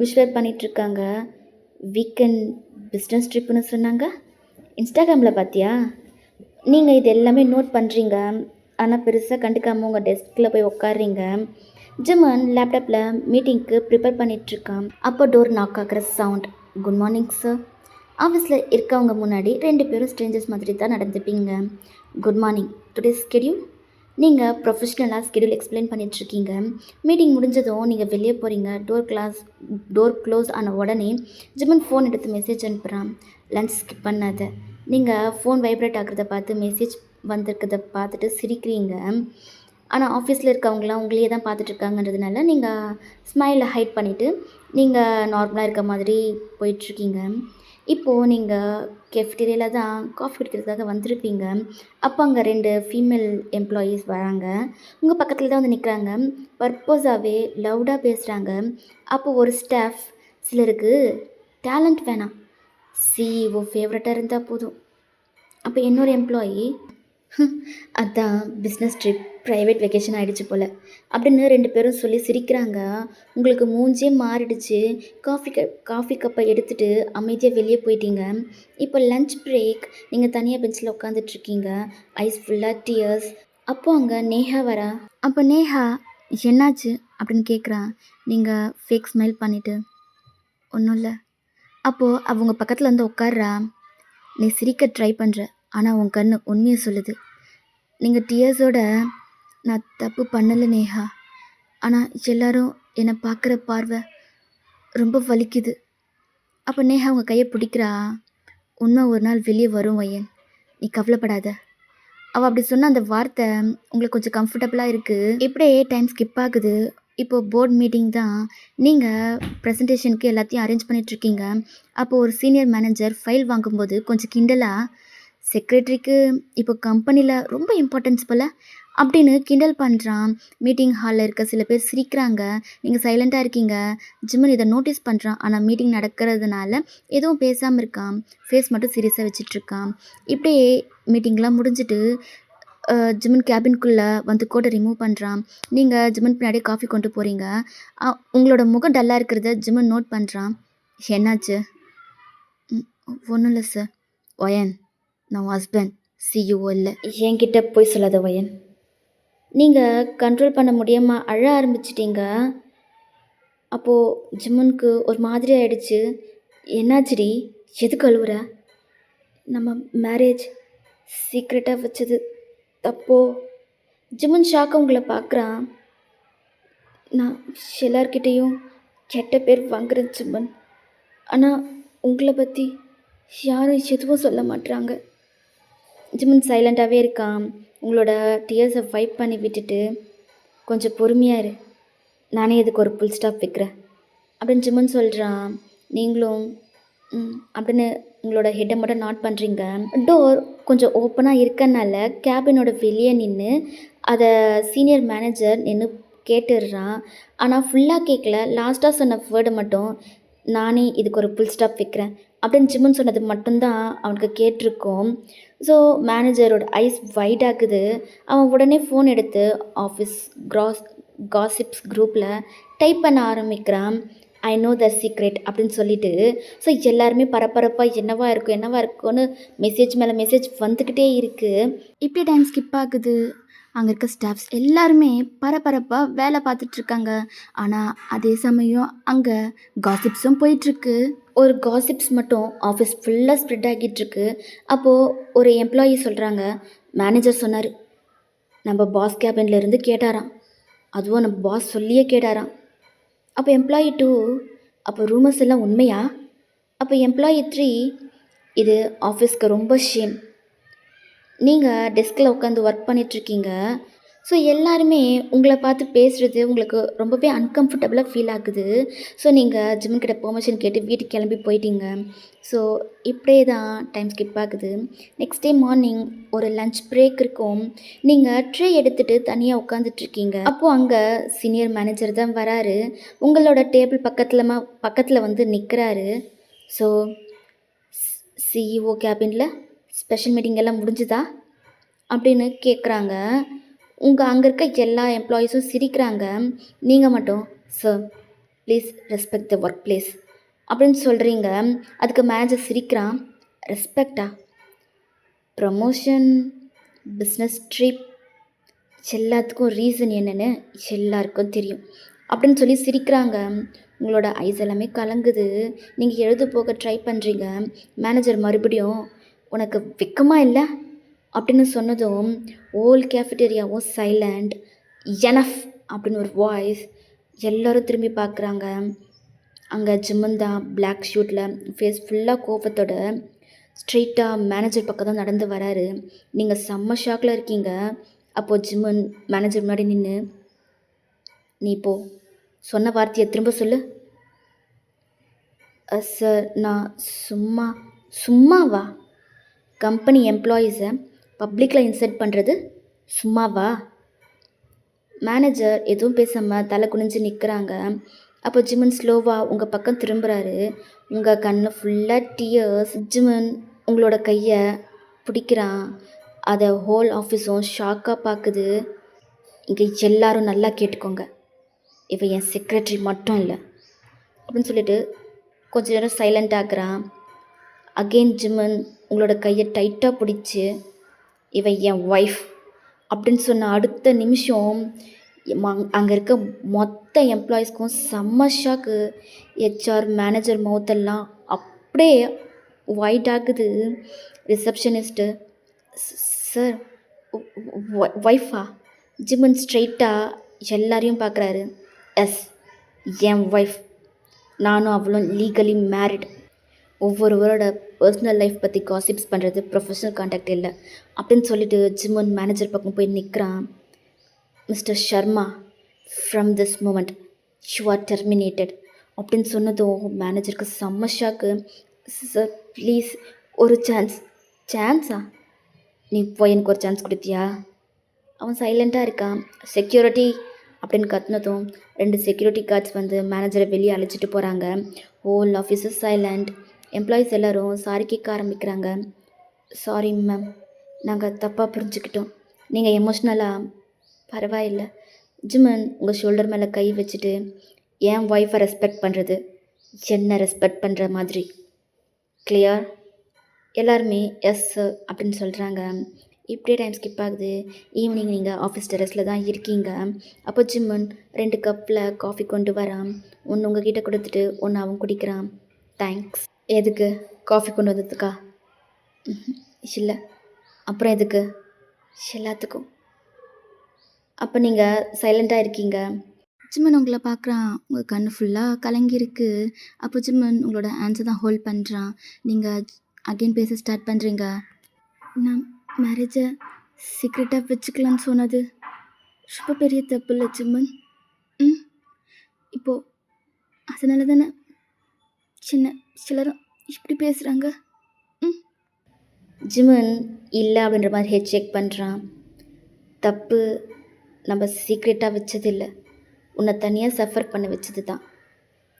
விஸ்வர் பண்ணிகிட்ருக்காங்க. வீக்கெண்ட் பிஸ்னஸ் ட்ரிப்புன்னு சொன்னாங்க. இன்ஸ்டாகிராமில் பார்த்தியா? நீங்கள் இது எல்லாமே நோட் பண்ணுறீங்க. ஆனால் பெருசாக கண்டுக்காமல் உங்கள் டெஸ்கில் போய் உட்காடுறீங்க. ஜிம்மன் லேப்டாப்பில் மீட்டிங்க்கு ப்ரிப்பேர் பண்ணிகிட்ருக்கான். அப்போ டோர் நாக் ஆகிற சவுண்ட். Good morning sir. ஆஃபீஸில் இருக்கவங்க முன்னாடி 2 பேரும் ஸ்ட்ரேஞ்சர்ஸ் மாதிரி தான் நடந்துப்பீங்க. Good morning. Today's schedule? நீங்கள் ப்ரொஃபஷ்னலாக ஸ்கெடியூல் எக்ஸ்பிளைன் பண்ணிகிட்ருக்கீங்க. மீட்டிங் முடிஞ்சதும் நீங்கள் வெளியே போகிறீங்க. டோர் க்ளோஸ் ஆன உடனே ஜிம்மன் ஃபோன் எடுத்து மெசேஜ் அனுப்புகிறான். லன்ச் ஸ்கிப் பண்ணாத. நீங்கள் ஃபோன் வைப்ரேட் ஆகிறத பார்த்து மெசேஜ் வந்திருக்கிறத பார்த்துட்டு சிரிக்கிறீங்க. ஆனால் ஆஃபீஸில் இருக்கவங்களாம் உங்களையே தான் பார்த்துட்ருக்காங்கன்றதுனால நீங்கள் ஸ்மைலை ஹைட் பண்ணிவிட்டு நீங்கள் நார்மலாக இருக்க மாதிரி போயிட்டுருக்கீங்க. இப்போது நீங்கள் கேஃபிடேரியாவில் தான் காஃபி குடிக்கிறதுக்காக வந்திருப்பீங்க. அப்போ அங்கே 2 ஃபீமேல் எம்ப்ளாயீஸ் வராங்க. உங்கள் பக்கத்தில் தான் வந்து நிற்கிறாங்க. பர்பஸாகவே லவுடாக பேசுகிறாங்க. அப்போது ஒரு ஸ்டாஃப், சிலருக்கு டேலண்ட் வேணாம், சிஇஓ ஃபேவரட்டாக இருந்தால் போதும். அப்போ இன்னொரு எம்ப்ளாயி, அதான் பிஸ்னஸ் ட்ரிப் ப்ரைவேட் வெக்கேஷன் ஆகிடுச்சு போல் அப்படின்னு 2 பேரும் சொல்லி சிரிக்கிறாங்க. உங்களுக்கு மூஞ்சே மாறிடுச்சு. காஃபி கப்பை எடுத்துகிட்டு அமைதியாக வெளியே போயிட்டீங்க. இப்போ லன்ச் பிரேக். நீங்கள் தனியாக பெஞ்சில் உட்காந்துட்ருக்கீங்க. ஐஸ் ஃபுல்லாக டியர்ஸ். அப்போது அங்கே நேஹா வரா. அப்போ நேஹா என்னாச்சு அப்படின்னு கேட்குறா. நீங்கள் ஃபேக் ஸ்மைல் பண்ணிவிட்டு ஒன்றும் இல்லை. அப்போது அவங்க பக்கத்தில் வந்து உட்கார்றா. நீ சிரிக்க ட்ரை பண்ணுற, ஆனால் உன் கண்ணு உண்மையை சொல்லுது. நீங்கள் டியர்ஸோட நான் தப்பு பண்ணலை நேஹா, ஆனால் எல்லோரும் என்னை பார்க்குற பார்வை ரொம்ப வலிக்குது. அப்போ நேஹா அவங்க கையை பிடிக்கிறா. உண்மை ஒரு நாள் வெளியே வரும் வையன், நீ கவலைப்படாத. அவள் அப்படி சொன்ன அந்த வார்த்தை உங்களுக்கு கொஞ்சம் கம்ஃபர்டபுளாக இருக்குது. இப்படியே டைம் ஸ்கிப் ஆகுது. இப்போது போர்ட் மீட்டிங் தான். நீங்கள் ப்ரெசன்டேஷனுக்கு எல்லாத்தையும் அரேஞ்ச் பண்ணிகிட்ருக்கீங்க. அப்போது ஒரு சீனியர் மேனேஜர் ஃபைல் வாங்கும்போது கொஞ்சம் கிண்டலாக, செக்ரட்டரிக்கு இப்போ கம்பெனியில் ரொம்ப இம்பார்ட்டன்ஸ் போல் அப்படின்னு கிண்டல் பண்ணுறான். மீட்டிங் ஹாலில் இருக்க சில பேர் சிரிக்கிறாங்க. நீங்கள் சைலண்ட்டாக இருக்கீங்க. ஜிம்மன் இதை நோட்டீஸ் பண்ணுறான். ஆனால் மீட்டிங் நடக்கிறதுனால எதுவும் பேசாமல் இருக்கான். ஃபேஸ் மட்டும் சீரியஸாக வச்சிட்ருக்கான். இப்படியே மீட்டிங்லாம் முடிஞ்சிட்டு ஜிம்மன் கேபின்குள்ளே வந்து கோட்டை ரிமூவ் பண்ணுறான். நீங்கள் ஜிம்மன் பின்னாடியே காஃபி கொண்டு போகிறீங்க. உங்களோட முகம் டல்லாக இருக்கிறத ஜிம்மன் நோட் பண்ணுறான். என்னாச்சு? ஒன்றும் இல்லை சார். ஒயன், நான் ஹஸ்பண்ட் சிஇஓ இல்லை. என்கிட்ட போய் சொல்லாத ஒயன். நீங்கள் கண்ட்ரோல் பண்ண முடியாமல் அழ ஆரம்பிச்சிட்டிங்க. அப்போது ஜிம்மனுக்கு ஒரு மாதிரி ஆகிடுச்சு. என்னாச்சுடி? எதுக்கு அழுவுற? நம்ம மேரேஜ் சீக்ரெட்டாக வச்சது தப்போ? ஜிம்மன் ஷாக்காக உங்களை பார்க்குறான். நான் எல்லார்கிட்டேயும் கெட்ட பேர் வாங்குறேன் ஜிம்மன், ஆனால் உங்களை பற்றி யாரும் எதுவும் சொல்ல மாட்டுறாங்க. ஜிம்மன் சைலண்ட்டாகவே இருக்கான். உங்களோட டியர்ஸை வைப் பண்ணி விட்டுட்டு, கொஞ்சம் பொறுமையாக இரு, நானே இதுக்கு ஒரு ஃபுல் ஸ்டாப் வைக்கிறேன் அப்படின்னு ஜிம்மன் சொல்கிறான். நீங்களும் அப்படின்னு உங்களோட ஹெட்டை மட்டும் நாட் பண்ணுறீங்க. டோர் கொஞ்சம் ஓப்பனாக இருக்கனால கேபினோட வெளியே நின்று அதை சீனியர் மேனேஜர் நின்று கேட்டுடுறான். ஆனால் ஃபுல்லாக கேட்கல. லாஸ்ட்டாக சொன்ன வேர்டை மட்டும், நானே இதுக்கு ஒரு ஃபுல் ஸ்டாப் வைக்கிறேன் அப்படின்னு ஜிம்மன் சொன்னது மட்டும்தான் அவனுக்கு கேட்டிருக்கோம். ஸோ மேனேஜரோட ஐஸ் வைட் ஆகுது. அவன் உடனே ஃபோன் எடுத்து ஆஃபீஸ் கிராஸ் காசிப்ஸ் குரூப்பில் டைப் பண்ண ஆரம்பிக்கிறான். ஐ நோ த சீக்ரெட் அப்படின்னு சொல்லிட்டு. ஸோ எல்லாருமே பரபரப்பாக என்னவா இருக்கும் என்னவா இருக்கும்னு மெசேஜ் மேலே மெசேஜ் வந்துக்கிட்டே இருக்குது. இப்படி டைம் ஸ்கிப் ஆகுது. அங்கே இருக்க ஸ்டாஃப்ஸ் எல்லாருமே பரபரப்பாக வேலை பார்த்துட்ருக்காங்க. ஆனால் அதே சமயம் அங்கே காசிப்ஸும் போயிட்டுருக்கு. ஒரு காசிப்ஸ் மட்டும் ஆஃபீஸ் ஃபுல்லாக ஸ்ப்ரெட் ஆகிட்டுருக்கு. அப்போது ஒரு எம்ப்ளாயி சொல்கிறாங்க, மேனேஜர் சொன்னார், நம்ம பாஸ் கேபின்லேருந்து கேட்டாராம். அதுவும் நம்ம பாஸ் சொல்லியே கேட்டாராம். அப்போ எம்ப்ளாயி 2, அப்போ ரூமர்ஸ் எல்லாம் உண்மையா? அப்போ எம்ப்ளாயி 3, இது ஆஃபீஸ்க்கு ரொம்ப ஷேம். நீங்கள் டெஸ்கில் உட்காந்து ஒர்க் பண்ணிகிட்ருக்கீங்க. ஸோ எல்லாருமே உங்களை பார்த்து பேசுகிறது உங்களுக்கு ரொம்பவே அன்கம்ஃபர்டபுளாக ஃபீல் ஆகுது. ஸோ நீங்கள் ஜிம்முக்கிட்ட பெர்மிஷன் கேட்டு வீட்டுக்கு கிளம்பி போயிட்டீங்க. ஸோ இப்படியே தான் டைம் ஸ்கிப் ஆகுது. நெக்ஸ்ட் டே மார்னிங் ஒரு லன்ச் பிரேக் இருக்கும். நீங்கள் ட்ரே எடுத்துகிட்டு தனியாக உட்காந்துட்ருக்கீங்க. அப்போது அங்கே சீனியர் மேனேஜர் தான் வராரு. உங்களோட டேபிள் பக்கத்தில் வந்து நிற்கிறாரு. ஸோ சிஇஓ கேபினில் ஸ்பெஷல் மீட்டிங் எல்லாம் முடிஞ்சுதா அப்படின்னு கேட்குறாங்க. அங்கே இருக்க எல்லா எம்ப்ளாயீஸும் சிரிக்கிறாங்க. நீங்கள் மட்டும் sir please respect the work place அப்படின்னு சொல்கிறீங்க. அதுக்கு மேனேஜர் சிரிக்கிறான். ரெஸ்பெக்டா? ப்ரமோஷன், பிஸ்னஸ் ட்ரிப், எல்லாத்துக்கும் ரீசன் என்னென்னு எல்லாருக்கும் தெரியும் அப்படின்னு சொல்லி சிரிக்கிறாங்க. உங்களோட ஐஸ் எல்லாமே கலங்குது. நீங்கள் எழுத போக ட்ரை பண்ணுறீங்க. மேனேஜர் மறுபடியும் உனக்கு வெக்கமாக இல்லை அப்படின்னு சொன்னதும் ஹோல் கேஃபிடேரியாவும் சைலண்ட். எனஃப் அப்படின்னு ஒரு வாய்ஸ். எல்லோரும் திரும்பி பார்க்குறாங்க. அங்கே ஜிம்மன் தான் பிளாக் ஷூட்டில் ஃபேஸ் ஃபுல்லாக கோபத்தோட ஸ்ட்ரெயிட்டாக மேனேஜர் பக்கம் தான் நடந்து வராரு. நீங்கள் செம்ம ஷாக்கில் இருக்கீங்க. அப்போது ஜிம்மன் மேனேஜர் முன்னாடி நின்று, நீ இப்போ சொன்ன வார்த்தையை திரும்ப சொல்லு. சார் நான் சும்மாவா? கம்பெனி எம்ப்ளாயீஸை பப்ளிக்கில் இன்சல்ட் பண்ணுறது சும்மாவா? மேனேஜர் எதுவும் பேசாமல் தலை குனிஞ்சு நிற்கிறாங்க. அப்போ ஜிம்மன் ஸ்லோவாக உங்கள் பக்கம் திரும்புகிறாரு. உங்கள் கண்ணு ஃபுல்லாக டியர்ஸ். ஜிம்மன் உங்களோட கையை பிடிக்கிறான். அதை ஹோல் ஆஃபீஸும் ஷாக்காக பார்க்குது. இங்கே எல்லாரும் நல்லா கேட்டுக்கோங்க, இவன் என் செக்ரட்டரி மட்டும் இல்லை அப்படின்னு சொல்லிட்டு கொஞ்ச நேரம் சைலண்ட் ஆகுறான். அகெயின் ஜிம்மன் உங்களோட கையை டைட்டாக பிடிச்சி, இவன் என் ஒய்ஃப் அப்படின்னு சொன்ன அடுத்த நிமிஷம் அங்கே இருக்க மொத்த எம்ப்ளாயீஸ்க்கும் செம்ம ஷாக்கு. ஹெச்ஆர் மேனேஜர் மவுத்தெல்லாம் அப்படியே ஒயிட் ஆகுது. ரிசப்ஷனிஸ்ட்டு, சார் ஒய்ஃபா? ஜிம்மன் ஸ்ட்ரெயிட்டாக எல்லாரையும் பார்க்குறாரு. எஸ், என் ஒய்ஃப். நானும் அவளும் லீகலி மேரிட். ஒவ்வொருவரோட பர்சனல் லைஃப் பற்றி காசிப்ஸ் பண்ணுறது ப்ரொஃபஷனல் கான்டாக்ட் இல்லை அப்படின்னு சொல்லிட்டு ஜிம்மன் மேனேஜர் பக்கம் போய் நிற்கிறான். Mister Sharma, from this moment you are terminated அப்படின்னு சொன்னதும் மேனேஜருக்கு செம்ம ஷாக்கு. சார் ப்ளீஸ் ஒரு சான்ஸா? நீ போய் எனக்கு ஒரு சான்ஸ் கொடுத்தியா? அவன் சைலண்ட்டாக இருக்கான். செக்யூரிட்டி அப்படின்னு கத்துனதும் 2 செக்யூரிட்டி கார்ட்ஸ் வந்து மேனேஜரை வெளியே அழைச்சிட்டு போகிறாங்க. Whole officer silent. எம்ப்ளாயீஸ் எல்லோரும் சாரி கேட்க ஆரம்பிக்கிறாங்க. சாரி மேம், நாங்கள் தப்பாக புரிஞ்சுக்கிட்டோம். நீங்கள் எமோஷ்னலாக பரவாயில்லை. ஜிம்மன் உங்கள் ஷோல்டர் மேலே கை வச்சுட்டு, என் ஒய்ஃபை ரெஸ்பெக்ட் பண்ணுறது என்ன ரெஸ்பெக்ட் பண்ணுற மாதிரி கிளியர்? எல்லாருமே எஸ் சார் அப்படின்னு சொல்கிறாங்க. இப்படியே டைம் ஸ்கிப் ஆகுது. ஈவினிங் நீங்கள் ஆஃபீஸ் டெரஸில் தான் இருக்கீங்க. அப்போ ஜிம்மன் 2 கப்பில் காஃபி கொண்டு வரான். ஒன்று உங்ககிட்ட கொடுத்துட்டு ஒன்று அவன் குடிக்கிறான். தேங்க்ஸ். எதுக்கு? காஃபி கொண்டு வந்ததுக்கா? இல்லை. அப்புறம் எதுக்கு? எல்லாத்துக்கும். அப்போ நீங்கள் சைலண்ட்டாக இருக்கீங்க. ஜிம்மன் உங்களை பார்க்குறான். உங்கள் கண் ஃபுல்லாக கலங்கியிருக்கு. அப்போ ஜிம்மன் உங்களோட ஆன்சர் தான் ஹோல்ட் பண்ணுறான். நீங்கள் அகெயின் பேச ஸ்டார்ட் பண்ணுறீங்க. நான் மேரேஜை சீக்ரெட்டாக வச்சுக்கலான்னு சொன்னது ரொம்ப பெரிய தப்பு இல்லை ஜிம்மன். இப்போது அதனால தானே சிலரும் இப்படி பேசுகிறாங்க. ஜிம்மன் இல்லை அப்படின்ற மாதிரி ஹெட் செக் பண்ணுறான். தப்பு நம்ம சீக்ரெட்டாக வச்சதில்லை, உன்னை தனியாக சஃபர் பண்ண வச்சது தான்.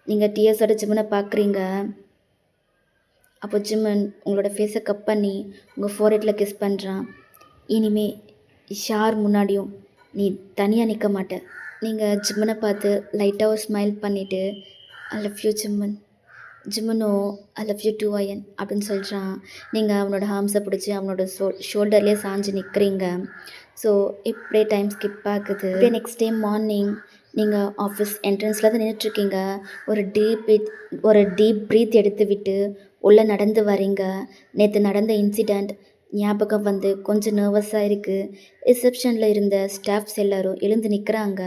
நீங்கள் டிஎஸோட ஜிம்மனை பார்க்குறீங்க. அப்போ ஜிம்மன் உங்களோட ஃபேஸை கப் பண்ணி உங்கள் ஃபோர்ஹெட்டில் கிஸ் பண்ணுறான். இனிமே யார் முன்னாடியும் நீ தனியாக நிற்க மாட்ட. நீங்கள் ஜிம்மனை பார்த்து லைட்டாக ஒரு ஸ்மைல் பண்ணிவிட்டு ஐ லவ் யூ ஜிம்மன், ஜிம்மனோ ஐ லவ் யூ டூ அயன் அப்படின்னு சொல்கிறான். நீங்கள் அவனோட ஹார்ம்ஸை பிடிச்சி அவனோட ஷோல்டர்லேயே சாஞ்சு நிற்கிறீங்க. ஸோ இப்படியே டைம் ஸ்கிப் ஆகுது. இப்படியே நெக்ஸ்ட் டே மார்னிங் நீங்கள் ஆஃபீஸ் என்ட்ரன்ஸில் தான் நின்றுட்டுருக்கீங்க. ஒரு டீப் ப்ரீத் எடுத்து விட்டு உள்ளே நடந்து வரீங்க. நேற்று நடந்த இன்சிடெண்ட் ஞாபகம் வந்து கொஞ்சம் நர்வஸாக இருக்குது. ரிசப்ஷனில் இருந்த ஸ்டாஃப்ஸ் எல்லோரும் எழுந்து நிற்கிறாங்க.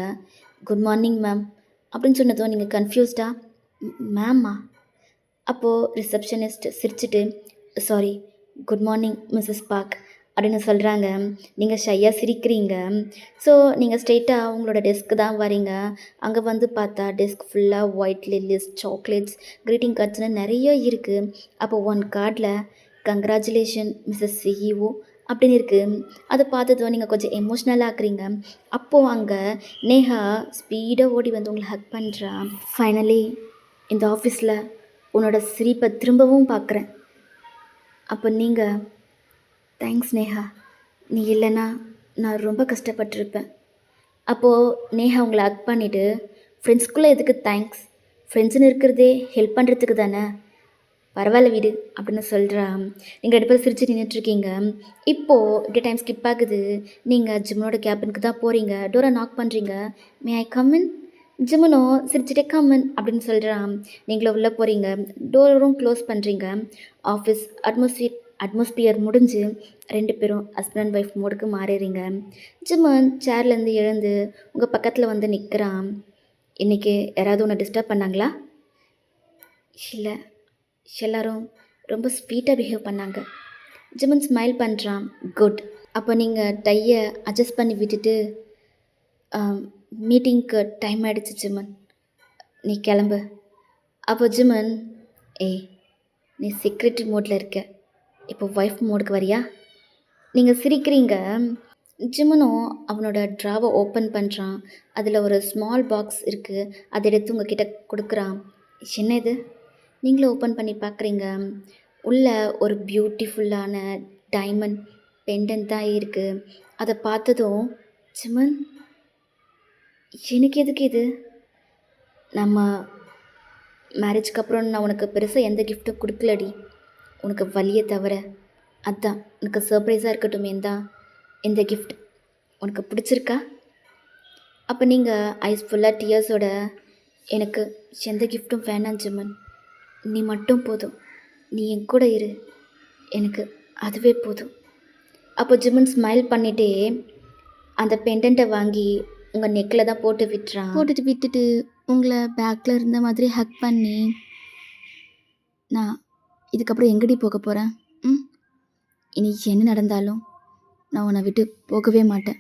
குட் மார்னிங் மேம் அப்படின்னு சொன்னதும் நீங்கள் கன்ஃபியூஸ்டாக மேம்மா? அப்போது ரிசப்ஷனிஸ்ட் சிரிச்சிட்டு sorry, good morning Mrs Park அப்படின்னு சொல்கிறாங்க. நீங்கள் ஷையாக சிரிக்கிறீங்க. ஸோ நீங்கள் ஸ்ட்ரெயிட்டாக உங்களோட டெஸ்க்கு தான் வரீங்க. அங்கே வந்து பார்த்தா டெஸ்க் ஃபுல்லாக ஒயிட் லில்லிஸ், சாக்லேட்ஸ், க்ரீட்டிங் கார்ட்ஸ்னு நிறைய இருக்குது. அப்போ ஒன் கார்டில் கங்க்ராச்சுலேஷன் மிஸ்ஸஸ் சிஇஓ அப்படின்னு இருக்குது. அதை பார்த்ததும் நீங்கள் கொஞ்சம் எமோஷ்னலாக ஆக்குறீங்க. அப்போது அங்கே நேஹா ஸ்பீடாக ஓடி வந்து உங்களை ஹக் பண்ணுறா. ஃபைனலி இந்த ஆஃபீஸில் உன்னோட சிரிப்பை திரும்பவும் பார்க்குறேன். அப்போ நீங்கள் தேங்க்ஸ் நேஹா, நீ இல்லைன்னா நான் ரொம்ப கஷ்டப்பட்டிருப்பேன். அப்போது நேஹா உங்களை ஹக் பண்ணிவிட்டு ஃப்ரெண்ட்ஸ்குள்ளே எதுக்கு தேங்க்ஸ், ஃப்ரெண்ட்ஸுன்னு இருக்கிறதே ஹெல்ப் பண்ணுறதுக்கு தானே, பரவாயில்ல விடு அப்படின்னு சொல்கிறா. நீங்கள் 2 பேரும் சிரிச்சு நின்றுட்டுருக்கீங்க. இப்போது இப்படி டைம் ஸ்கிப் ஆகுது. நீங்கள் ஜிம்மனோட கேபினுக்கு தான் போகிறீங்க. டோரை நாக் பண்ணுறீங்க. மே ஐ கம் இன்? ஜிம்மனோ சிரிச்சுட்டே கம்மன் அப்படின்னு சொல்கிறான். நீங்களும் உள்ளே போகிறீங்க. டோரும் க்ளோஸ் பண்ணுறீங்க. ஆஃபீஸ் அட்மாஸ்பியர் முடிஞ்சு 2 பேரும் ஹஸ்பண்ட் அண்ட் ஒய்ஃப் மோடுக்கு மாறிடுறீங்க. ஜிம்மன் சேர்லேருந்து எழுந்து உங்கள் பக்கத்தில் வந்து நிற்கிறான். இன்றைக்கி யாராவது உன்னை டிஸ்டர்ப் பண்ணாங்களா? இல்லை, எல்லோரும் ரொம்ப ஸ்வீட்டாக பிஹேவ் பண்ணாங்க. ஜிம்மன் ஸ்மைல் பண்ணுறான். குட். அப்போ நீங்கள் டையை அட்ஜஸ்ட் பண்ணி விட்டுட்டு மீட்டிங்க்கு டைம் ஆகிடுச்சு ஜிம்மன், நீ கிளம்பு. அப்போ ஜிம்மன் நீ செக்ரட்டரி மோடில் இருக்க, இப்போ ஒய்ஃப் மோடுக்கு வரியா? நீங்கள் சிரிக்கிறீங்க. ஜிம்மனும் அவனோட ட்ராவை ஓப்பன் பண்ணுறான். அதில் ஒரு ஸ்மால் பாக்ஸ் இருக்குது. அதை எடுத்து உங்ககிட்ட கொடுக்குறான். என்ன இது? நீங்களும் ஓப்பன் பண்ணி பார்க்குறீங்க. உள்ளே ஒரு பியூட்டிஃபுல்லான டைமண்ட் பெண்டன்ட் தான் இருக்குது. அதை பார்த்ததும் ஜிம்மன், எனக்கு எதுக்கு இது? நம்ம மேரேஜ்க்கு அப்புறம் நான் உனக்கு பெருசாக எந்த கிஃப்ட்டும் கொடுக்கலடி, உனக்கு வலியை தவிர. அதான் உனக்கு சர்ப்ரைஸாக இருக்கட்டும் தான் இந்த கிஃப்ட். உனக்கு பிடிச்சிருக்கா? அப்போ நீங்கள் ஐஸ் ஃபுல்லாக டியர்ஸோட எனக்கு எந்த கிஃப்ட்டும் வேணாம் ஜிம்மன், நீ மட்டும் போதும், நீ என் கூட இரு, எனக்கு அதுவே போதும். அப்போ ஜிம்மன் ஸ்மைல் பண்ணிகிட்டே அந்த பெண்டண்ட்டை வாங்கி உங்கள் நெக்கில் தான் போட்டுட்டு விட்டுட்டு உங்களை பேக்கில் இருந்த மாதிரி ஹக் பண்ணி, நான் இதுக்கப்புறம் எங்கடி போக போகிறேன்? இனி என்ன நடந்தாலும் நான் உன்னை விட்டு போகவே மாட்டேன்.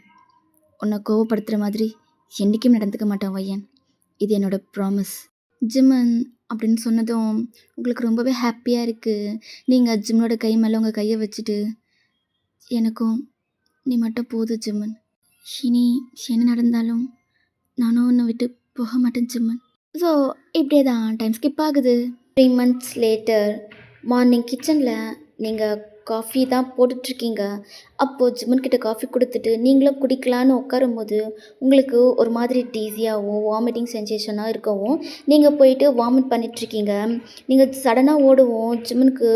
உன்னை கோவப்படுத்துகிற மாதிரி என்றைக்கும் நடந்துக்க மாட்டேன் வையன், இது என்னோட ப்ராமிஸ். ஜிம்மன் அப்படின்னு சொன்னதும் உங்களுக்கு ரொம்பவே ஹாப்பியாக இருக்குது. நீங்கள் ஜிம்மனோட கை மேலே உங்கள் கையை வச்சுட்டு, எனக்கும் நீ மட்டும் போதும் ஜிம்மன், இனி என்ன நடந்தாலும் நானும் உன்னை விட்டு போக மாட்டேன் ஜிம்மன். ஸோ இப்படியே தான் டைம் ஸ்கிப் ஆகுது. 3 months லேட்டர் மார்னிங் கிச்சனில் நீங்கள் காஃபி தான் போட்டுட்ருக்கீங்க. அப்போது ஜிம்மன் கிட்ட காஃபி கொடுத்துட்டு நீங்களும் குடிக்கலான்னு உட்காரும்போது உங்களுக்கு ஒரு மாதிரி டீஸியாகவும் வாமிட்டிங் சென்சேஷனாக இருக்கவும் நீங்கள் போயிட்டு வாமிட் பண்ணிகிட்ருக்கீங்க. நீங்கள் சடனாக ஓடுவோம். ஜிம்மனுக்கு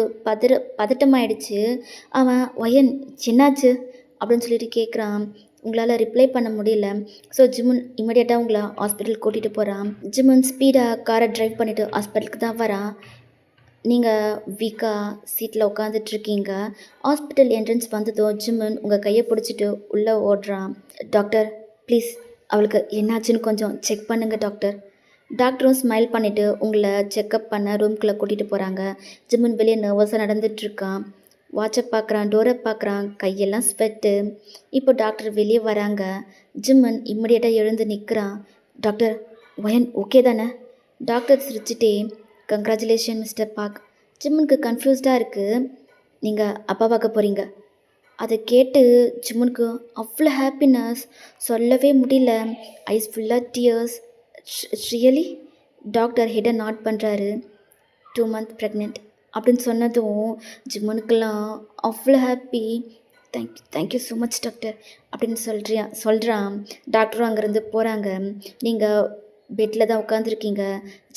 பதட்டமாயிடுச்சு. அவன் வயன் என்னாச்சு அப்படின்னு சொல்லிட்டு கேட்குறான். உங்களால் ரிப்ளை பண்ண முடியல. ஸோ ஜிம்மன் இமீடியட்டாக உங்களை ஹாஸ்பிட்டல் கூட்டிகிட்டு போகிறான். ஜிம்மன் ஸ்பீடாக காரை ட்ரைவ் பண்ணிவிட்டு ஹாஸ்பிட்டலுக்கு தான் வரான். நீங்கள் வீக்காக சீட்டில் உட்காந்துட்ருக்கீங்க. ஹாஸ்பிட்டல் என்ட்ரன்ஸ் வந்ததும் ஜிம்மன் உங்கள் கையை பிடிச்சிட்டு உள்ளே ஓடுறான். டாக்டர் ப்ளீஸ், அவளுக்கு என்னாச்சுன்னு கொஞ்சம் செக் பண்ணுங்கள் டாக்டர். டாக்டரும் ஸ்மைல் பண்ணிவிட்டு உங்களை செக்கப் பண்ண ரூம்குள்ளே கூட்டிகிட்டு போகிறாங்க. ஜிம்மன் வெளியே நர்வஸாக நடந்துகிட்ருக்கான். வாட்சை பார்க்குறான், டோரை பார்க்குறான், கையெல்லாம் ஸ்வெட்டு. இப்போ டாக்டர் வெளியே வராங்க. ஜிம்மன் இம்மிடியேட்டாக எழுந்து நிற்கிறான். டாக்டர் வயன் ஓகே தானே? டாக்டர் சிரிச்சிட்டே கங்க்ராச்சுலேஷன் மிஸ்டர் பார்க். ஜிம்மனுக்கு கன்ஃபியூஸ்டாக இருக்குது. நீங்கள் அப்பா பார்க்க போகிறீங்க. அதை கேட்டு ஜிம்மனுக்கு அவ்வளோ ஹாப்பினஸ் சொல்லவே முடியல. ஐஸ் ஃபுல்லாக டியர்ஸ். ரியலி? டாக்டர் ஹெட்டை நாட் பண்ணுறாரு. 2 months ப்ரெக்னென்ட் அப்படின்னு சொன்னதும் ஜிம்மனுக்கெல்லாம் அவ்வளோ happy. Thank you so much doctor அப்படின்னு சொல்கிறான். டாக்டரும் அங்கேருந்து போகிறாங்க. நீங்கள் பெட்டில் தான் உட்காந்துருக்கீங்க.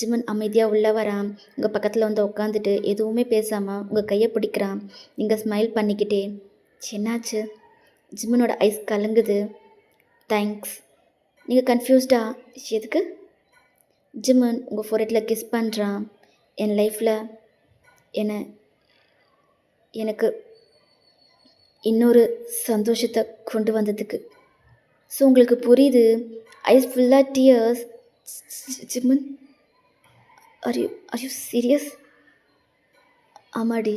ஜிம்மன் அமைதியாக உள்ளே வரான். உங்கள் பக்கத்தில் வந்து உட்காந்துட்டு எதுவுமே பேசாமல் உங்கள் கையை பிடிக்கிறான். நீங்கள் ஸ்மைல் பண்ணிக்கிட்டே, என்னாச்சு? ஜிம்மனோட ஐஸ் கலங்குது. தேங்க்ஸ். நீங்கள் கன்ஃபியூஸ்டா? எதுக்கு? ஜிம்மன் உங்கள் ஃபோரெட்டில் கிஸ் பண்ணுறான். என் லைஃப்பில் என்ன எனக்கு இன்னொரு சந்தோஷத்தை கொண்டு வந்ததுக்கு. ஸோ உங்களுக்கு புரியுது. ஐஸ் ஃபுல்லாக tears. Jimin, are you serious? ஆமாடி,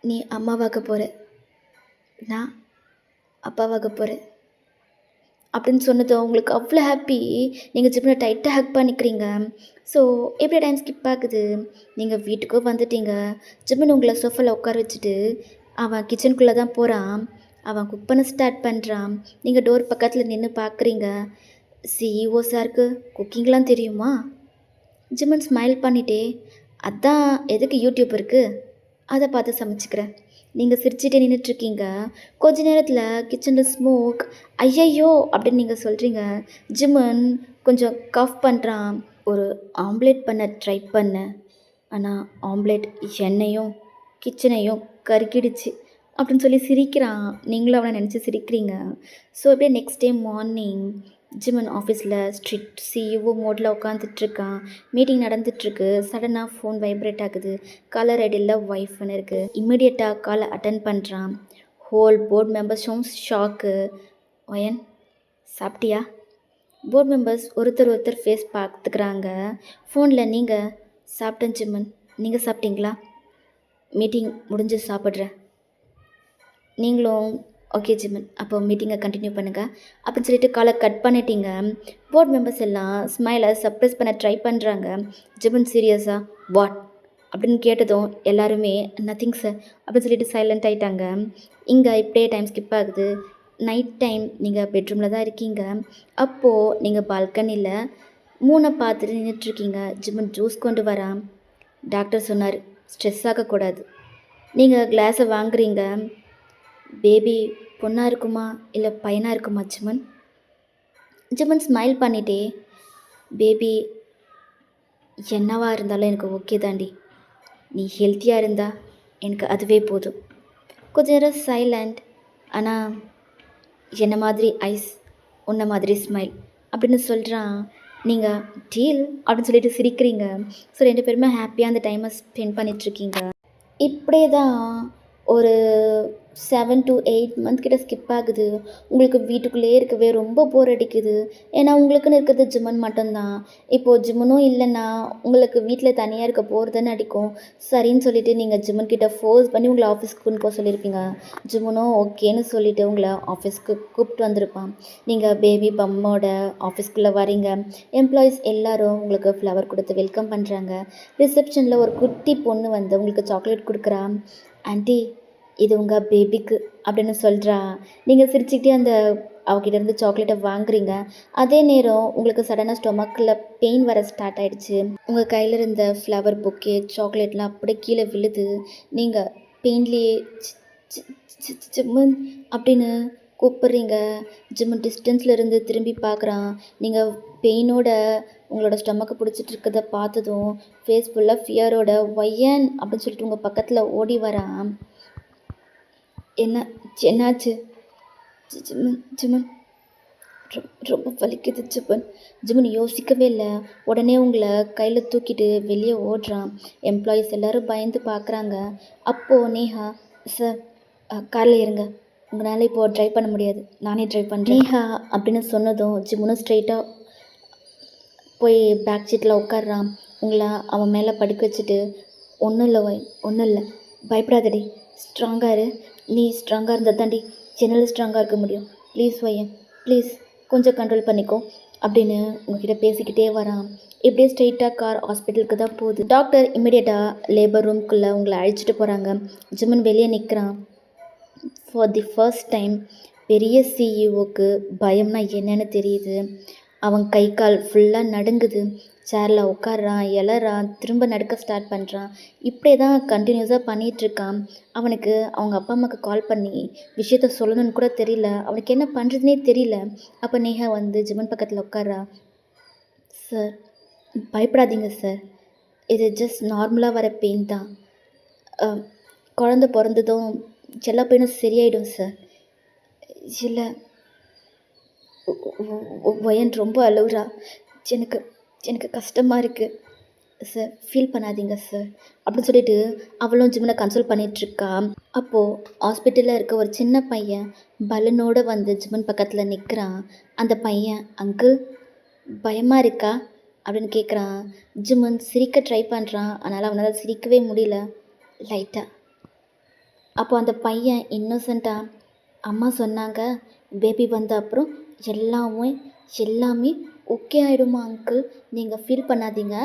நீ அம்மாவாக போகிற, நான் அப்பாவாக போகிறேன் அப்படின்னு சொன்னதும் உங்களுக்கு அவ்வளோ ஹாப்பி. நீங்கள் ஜிம்மனை டைட்டாக ஹக் பண்ணிக்கிறீங்க. ஸோ எப்படி டைம் ஸ்கிப் ஆகுது. நீங்கள் வீட்டுக்கும் வந்துட்டீங்க. ஜிம்மன் உங்களை சோஃபாவில் உட்கார வச்சுட்டு அவன் கிச்சனுக்குள்ளே தான் போகிறான். அவன் குக் பண்ண ஸ்டார்ட் பண்ணுறான். நீங்கள் டோர் பக்கத்தில் நின்று பார்க்குறீங்க. சிஇஓ சாருக்கு குக்கிங்லாம் தெரியுமா? ஜிம்மன் ஸ்மைல் பண்ணிட்டே, அதான் எதுக்கு யூடியூப் இருக்குது, அதை பார்த்து சமைச்சிக்கிறேன். நீங்கள் சிரிச்சிட்டே நின்றுட்டுருக்கீங்க. கொஞ்ச நேரத்தில் கிச்சனில் ஸ்மோக். ஐயையோ அப்படின்னு நீங்கள் சொல்கிறீங்க. ஜிம்மன் கொஞ்சம் கஃப் பண்ணுறான். ஒரு ஆம்லேட் பண்ண ட்ரை பண்ணேன், ஆனால் ஆம்லேட் எண்ணெயும் கிச்சனையும் கருக்கிடுச்சு அப்படின்னு சொல்லி சிரிக்கிறான். நீங்களும் அவனை நினச்சி சிரிக்கிறீங்க. ஸோ அப்படியே நெக்ஸ்ட் டே மார்னிங் ஜிம்மன் ஆஃபீஸில் ஸ்ட்ரிக்ட் சிஇஓ மோடில் உட்காந்துட்ருக்கான். மீட்டிங் நடந்துகிட்ருக்கு. சடனாக ஃபோன் வைப்ரேட் ஆகுது. காலர் ஐடியில் ஒய்ஃப்னு இருக்குது. இம்மிடியட்டாக காலை அட்டன் பண்ணுறான். ஹோல் போர்ட் மெம்பர்ஸும் ஷாக்கு. ஒயன், சாப்பிட்டியா? போர்ட் மெம்பர்ஸ் ஒருத்தர் ஃபேஸ் பார்த்துக்கிறாங்க. ஃபோனில், நீங்கள் சாப்பிட்டேன் ஜிம்மன், நீங்கள் சாப்பிட்டீங்களா? மீட்டிங் முடிஞ்சு சாப்பிட்றேன். நீங்களும் ஓகே ஜிம்மன், அப்போ மீட்டிங்கை கண்டினியூ பண்ணுங்கள் அப்படின்னு சொல்லிட்டு காலை கட் பண்ணிட்டீங்க. போர்ட் மெம்பர்ஸ் எல்லாம் ஸ்மைலை சப்ரைஸ் பண்ண ட்ரை பண்ணுறாங்க. ஜிம்மன் சீரியஸாக வாட் அப்படின்னு கேட்டதும் எல்லாருமே நத்திங் சார் அப்படின்னு சொல்லிட்டு சைலண்ட் ஆகிட்டாங்க. இங்கே இப்படியே டைம் ஸ்கிப் ஆகுது. நைட் டைம் நீங்கள் பெட்ரூமில் தான் இருக்கீங்க. அப்போது நீங்கள் பால்கனியில் மூணை பார்த்துட்டு நின்றுட்டுருக்கீங்க. ஜிம்மன் ஜூஸ் கொண்டு வரான். டாக்டர் சொன்னார் ஸ்ட்ரெஸ் ஆகக்கூடாது. நீங்கள் கிளாஸை வாங்குறீங்க. பேபி பொண்ணாக இருக்குமா இல்லை பையனாக இருக்குமா ஜிம்மன்? ஜிம்மன் ஸ்மைல் பண்ணிட்டே, பேபி என்னவாக இருந்தாலும் எனக்கு ஓகே தாண்டி, நீ ஹெல்த்தியாக இருந்தா எனக்கு அதுவே போதும். கொஞ்ச நேரம் சைலண்ட். ஆனால் என்ன மாதிரி ஐஸ், உன்ன மாதிரி ஸ்மைல் அப்படின்னு சொல்கிறான். நீங்கள் டீல் அப்படின்னு சொல்லிட்டு சிரிக்கிறீங்க. ஸோ 2 பேருமே ஹாப்பியாக அந்த டைமை ஸ்பெண்ட் பண்ணிகிட்ருக்கீங்க. இப்படியே தான் ஒரு 7 to 8 மந்த் கிட்ட ஸ்கிப் ஆகுது. உங்களுக்கு வீட்டுக்குள்ளேயே இருக்கவே ரொம்ப போர் அடிக்குது. ஏன்னா உங்களுக்குன்னு இருக்கிறது ஜிம்மன் மட்டும்தான். இப்போது ஜிம்மனும் இல்லைன்னா உங்களுக்கு வீட்டில் தனியாக இருக்க போர் தானே அடிக்கும். சரின்னு சொல்லிவிட்டு நீங்கள் ஜிம்மன் கிட்ட ஃபோர்ஸ் பண்ணி உங்களை ஆஃபீஸ்க்கு கொண்டு போக சொல்லியிருப்பீங்க. ஜிம்மனும் ஓகேன்னு சொல்லிவிட்டு உங்களை ஆஃபீஸ்க்கு கூப்பிட்டு வந்திருப்பான். நீங்கள் பேபி பம்மோட ஆஃபீஸ்க்குள்ளே வரீங்க. எம்ப்ளாயீஸ் எல்லோரும் உங்களுக்கு ஃப்ளவர் கொடுத்து வெல்கம் பண்ணுறாங்க. ரிசப்ஷனில் ஒரு குட்டி பொண்ணு வந்து உங்களுக்கு சாக்லேட் கொடுக்குறா. ஆண்டி, இது உங்கள் பேபிக்கு அப்படின்னு சொல்கிறா. நீங்கள் சிரிச்சுக்கிட்டே அந்த அவகிட்டேருந்து சாக்லேட்டை வாங்குறீங்க. அதே நேரம் உங்களுக்கு சடனாக ஸ்டொமக்கில் பெயின் வர ஸ்டார்ட் ஆகிடுச்சு. உங்கள் கையில் இருந்த ஃப்ளவர் பொக்கே சாக்லேட்லாம் அப்படியே கீழே விழுது. நீங்கள் பெயின்லேயே ஜிம்மன் அப்படின்னு கூப்பிட்றீங்க. ஜிம்மன் டிஸ்டன்ஸில் இருந்து திரும்பி பார்க்குறான். நீங்கள் பெயினோட உங்களோட ஸ்டொமக்கை பிடிச்சிட்டு இருக்கிறத பார்த்ததும் ஃபேஸ் ஃபுல்லாக ஃபியரோட ஒய்யன் அப்படின்னு சொல்லிட்டு உங்கள் பக்கத்தில் ஓடி வரான். என்னாச்சு ஜிம்மன்? ரொம்ப வலிக்குது ஜிம்மன். ஜிம்மன் யோசிக்கவே இல்லை. உடனே உங்களை கையில் தூக்கிட்டு வெளியே ஓடுறான். எம்ப்ளாயீஸ் எல்லோரும் பயந்து பார்க்குறாங்க. அப்போது நேஹா, சார் காரில் இருங்க, உங்களால் இப்போது ட்ரைவ் பண்ண முடியாது, நானே ட்ரைவ் பண்ணுறேன். நேஹா அப்படின்னு சொன்னதும் ஜிம்மனும் ஸ்ட்ரெயிட்டாக போய் பேக் சீட்டில் உட்காடுறான். உங்களை அவன் மேலே படுக்க வச்சுட்டு, ஒன்றும் இல்லை, பயப்படாதடி, ஸ்ட்ராங்காக இரு. நீ ஸ்ட்ராங்காக இருந்தால் தாண்டி என்னால் ஸ்ட்ராங்காக இருக்க முடியும். ப்ளீஸ் வையன், ப்ளீஸ் கொஞ்சம் கண்ட்ரோல் பண்ணிக்கோ அப்படின்னு உங்ககிட்ட பேசிக்கிட்டே வரான். இப்படியே ஸ்ட்ரெயிட்டாக கார் ஹாஸ்பிட்டலுக்கு தான் போகுது. டாக்டர் இம்மிடியட்டாக லேபர் ரூம்குள்ளே உங்களை அழைச்சிட்டு போகிறாங்க. ஜிம்மன் வெளியே நிற்கிறான். ஃபார் தி ஃபர்ஸ்ட் டைம் பெரிய சிஇஓக்கு பயம்னா என்னன்னு தெரியுது. அவன் கை கால் ஃபுல்லாக நடுங்குது. சேரில் உட்கார்றான், எழறான், திரும்ப நடக்க ஸ்டார்ட் பண்ணுறான். இப்படியே தான் கண்டினியூஸாக பண்ணிகிட்ருக்கான். அவனுக்கு அவங்க அப்பா அம்மாவுக்கு கால் பண்ணி விஷயத்த சொல்லணும்னு கூட தெரியல. அவனுக்கு என்ன பண்ணுறதுனே தெரியல. அப்போ நேஹா வந்து ஜிமன் பக்கத்தில் உட்கார்றா. சார், பயப்படாதீங்க சார். இது ஜஸ்ட் நார்மலாக வர பெயின் தான். குழந்த பிறந்ததும் எல்லா பெயினும் சரியாயிடும் சார். இல்லை, வயன் ரொம்ப அழுகுறா. எனக்கு எனக்கு கஷ்டமாக இருக்குது சார். ஃபீல் பண்ணாதீங்க சார் அப்படின்னு சொல்லிட்டு அவளும் ஜிம்மனை கன்சல்ட் பண்ணிகிட்ருக்கா. அப்போது ஹாஸ்பிட்டலில் இருக்க ஒரு சின்ன பையன் பலூனோடு வந்து ஜிம்மன் பக்கத்தில் நிற்கிறான். அந்த பையன், அங்கிள் பயமாக இருக்கா அப்படின்னு கேட்குறான். ஜிம்மன் சிரிக்க ட்ரை பண்ணுறான். அதனால் அவனால் சிரிக்கவே முடியல, லைட்டாக. அப்போ அந்த பையன் இன்னோசென்ட்டாக, அம்மா சொன்னாங்க பேபி வந்த அப்புறம் எல்லாமே ஓகே ஆகிடுமா அங்கிள், நீங்கள் ஃபீல் பண்ணாதீங்க,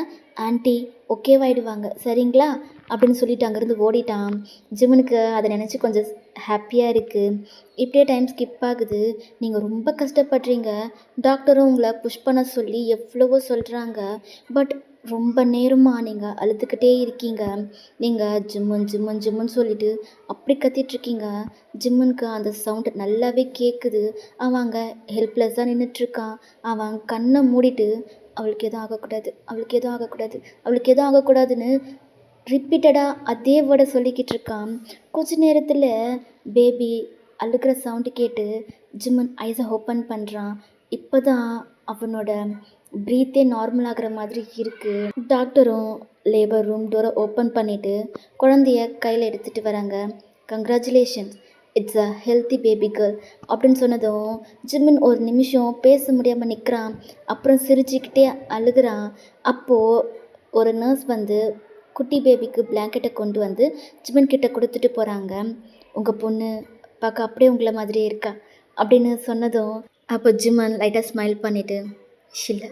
ஆன்ட்டி ஓகேவாயிடுவாங்க சரிங்களா அப்படின்னு சொல்லிட்டு அங்கேருந்து ஓடிட்டான். ஜிம்மனுக்கு அதை நினச்சி கொஞ்சம் ஹாப்பியாக இருக்குது. இப்படியே டைம் ஸ்கிப் ஆகுது. நீங்கள் ரொம்ப கஷ்டப்படுறீங்க. டாக்டரும் உங்களை புஷ் பண்ண சொல்லி எவ்வளவோ சொல்கிறாங்க. பட் ரொம்ப நேரமாக நீங்கள் அழுதுகிட்டே இருக்கீங்க. நீங்கள் ஜிம்முன்னு சொல்லிட்டு அப்படி கத்திட்ருக்கீங்க. ஜிம்மனுக்கு அந்த சவுண்டு நல்லாவே கேட்குது. அவன் அங்கே ஹெல்ப்லெஸ்ஸாக நின்றுட்டுருக்கான். அவன் கண்ணை மூடிட்டு அவளுக்கு எதுவும் ஆகக்கூடாதுன்னு ரிப்பீட்டடாக அதே வேர்டை சொல்லிக்கிட்டு இருக்கான். கொஞ்ச நேரத்தில் பேபி அழுகிற சவுண்டு கேட்டு ஜிம்மன் ஐஸை ஓப்பன் பண்ணுறான். இப்போ தான் அவனோட ப்ரீத்தே நார்மல் ஆகிற மாதிரி இருக்குது. டாக்டரும் லேபர் ரூம் டோரை ஓப்பன் பண்ணிவிட்டு குழந்தைய கையில் எடுத்துகிட்டு வராங்க. Congratulations, it's a healthy baby girl அப்படின்னு சொன்னதும் ஜிம்மன் ஒரு நிமிஷம் பேச முடியாமல் நிற்கிறான். அப்புறம் சிரிச்சுக்கிட்டே அழுகிறான். அப்போது ஒரு நர்ஸ் வந்து குட்டி பேபிக்கு பிளாங்கெட்டை கொண்டு வந்து ஜிம்மன் கிட்ட கொடுத்துட்டு போகிறாங்க. உங்கள் பொண்ணு பார்க்க அப்படியே உங்களை மாதிரியே இருக்கா அப்படின்னு சொன்னதும் அப்போ ஜிம்மன் லைட்டாக ஸ்மைல் பண்ணிவிட்டு, இல்லை,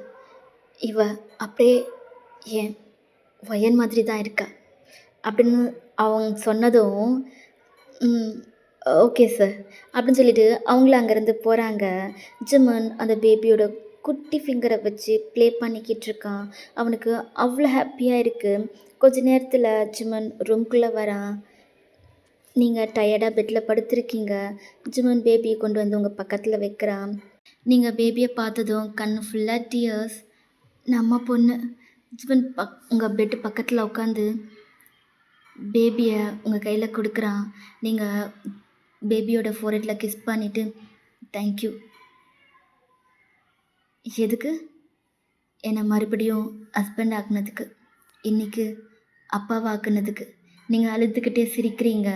இவ அப்படியே என் வயன் மாதிரி தான் இருக்கா அப்படின்னு அவங்க சொன்னதும், ஓகே சார் அப்படின்னு சொல்லிட்டு அவங்கள அங்கேருந்து போகிறாங்க. ஜிம்மன் அந்த பேபியோட குட்டி ஃபிங்கரை வச்சு ப்ளே பண்ணிக்கிட்டு இருக்கான். அவனுக்கு அவ்வளோ ஹாப்பியாக இருக்குது. கொஞ்ச நேரத்தில் ஜிம்மன் ரூம்குள்ளே வரான். நீங்கள் டயர்டாக பெட்டில் படுத்திருக்கீங்க. ஜிம்மன் பேபியை கொண்டு வந்து உங்கள் பக்கத்தில் வைக்கிறான். நீங்கள் பேபியை பார்த்ததும் கண் ஃபுல்லாக டியர்ஸ். நம்ம பொண்ணு. ஜிம்மன் உங்கள் பெட்டு பக்கத்தில் உட்காந்து பேபியை உங்கள் கையில் கொடுக்குறான். நீங்கள் பேபியோட ஃபோர்ஹெட்டில் கிஸ் பண்ணிவிட்டு, தேங்க்யூ. எதுக்கு? என்னை மறுபடியும் ஹஸ்பண்ட் ஆக்குனதுக்கு, இன்றைக்கி அப்பாவை ஆக்குனதுக்கு. நீங்கள் அழுதுகிட்டே சிரிக்கிறீங்க.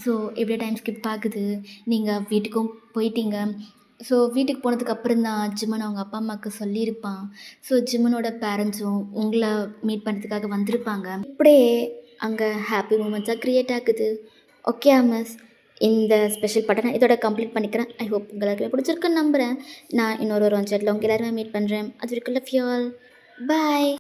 ஸோ எப்படியே டைம் ஸ்கிப் ஆகுது. நீங்கள் வீட்டுக்கும் போயிட்டீங்க. ஸோ வீட்டுக்கு போனதுக்கப்புறம் தான் ஜிம்மன் அவங்க அப்பா அம்மாவுக்கு சொல்லியிருப்பான். ஸோ ஜிம்மனோட பேரண்ட்ஸும் உங்களை மீட் பண்ணுறதுக்காக வந்திருப்பாங்க. இப்படியே அங்கே ஹாப்பி மூமெண்ட்ஸாக க்ரியேட் ஆகுது. ஓகே மிஸ், இந்த ஸ்பெஷல் பாட்டை நான் இதோட கம்ப்ளீட் பண்ணிக்கிறேன். ஐ ஹோப் உங்களுக்கு பிடிச்சிருக்குன்னு நம்புகிறேன். நான் இன்னொரு ஒரு ஒன் சாட்டில் உங்கள் எல்லாருமே மீட் பண்ணுறேன். அது வரைக்கும் லவ் யூ ஆல். பாய்.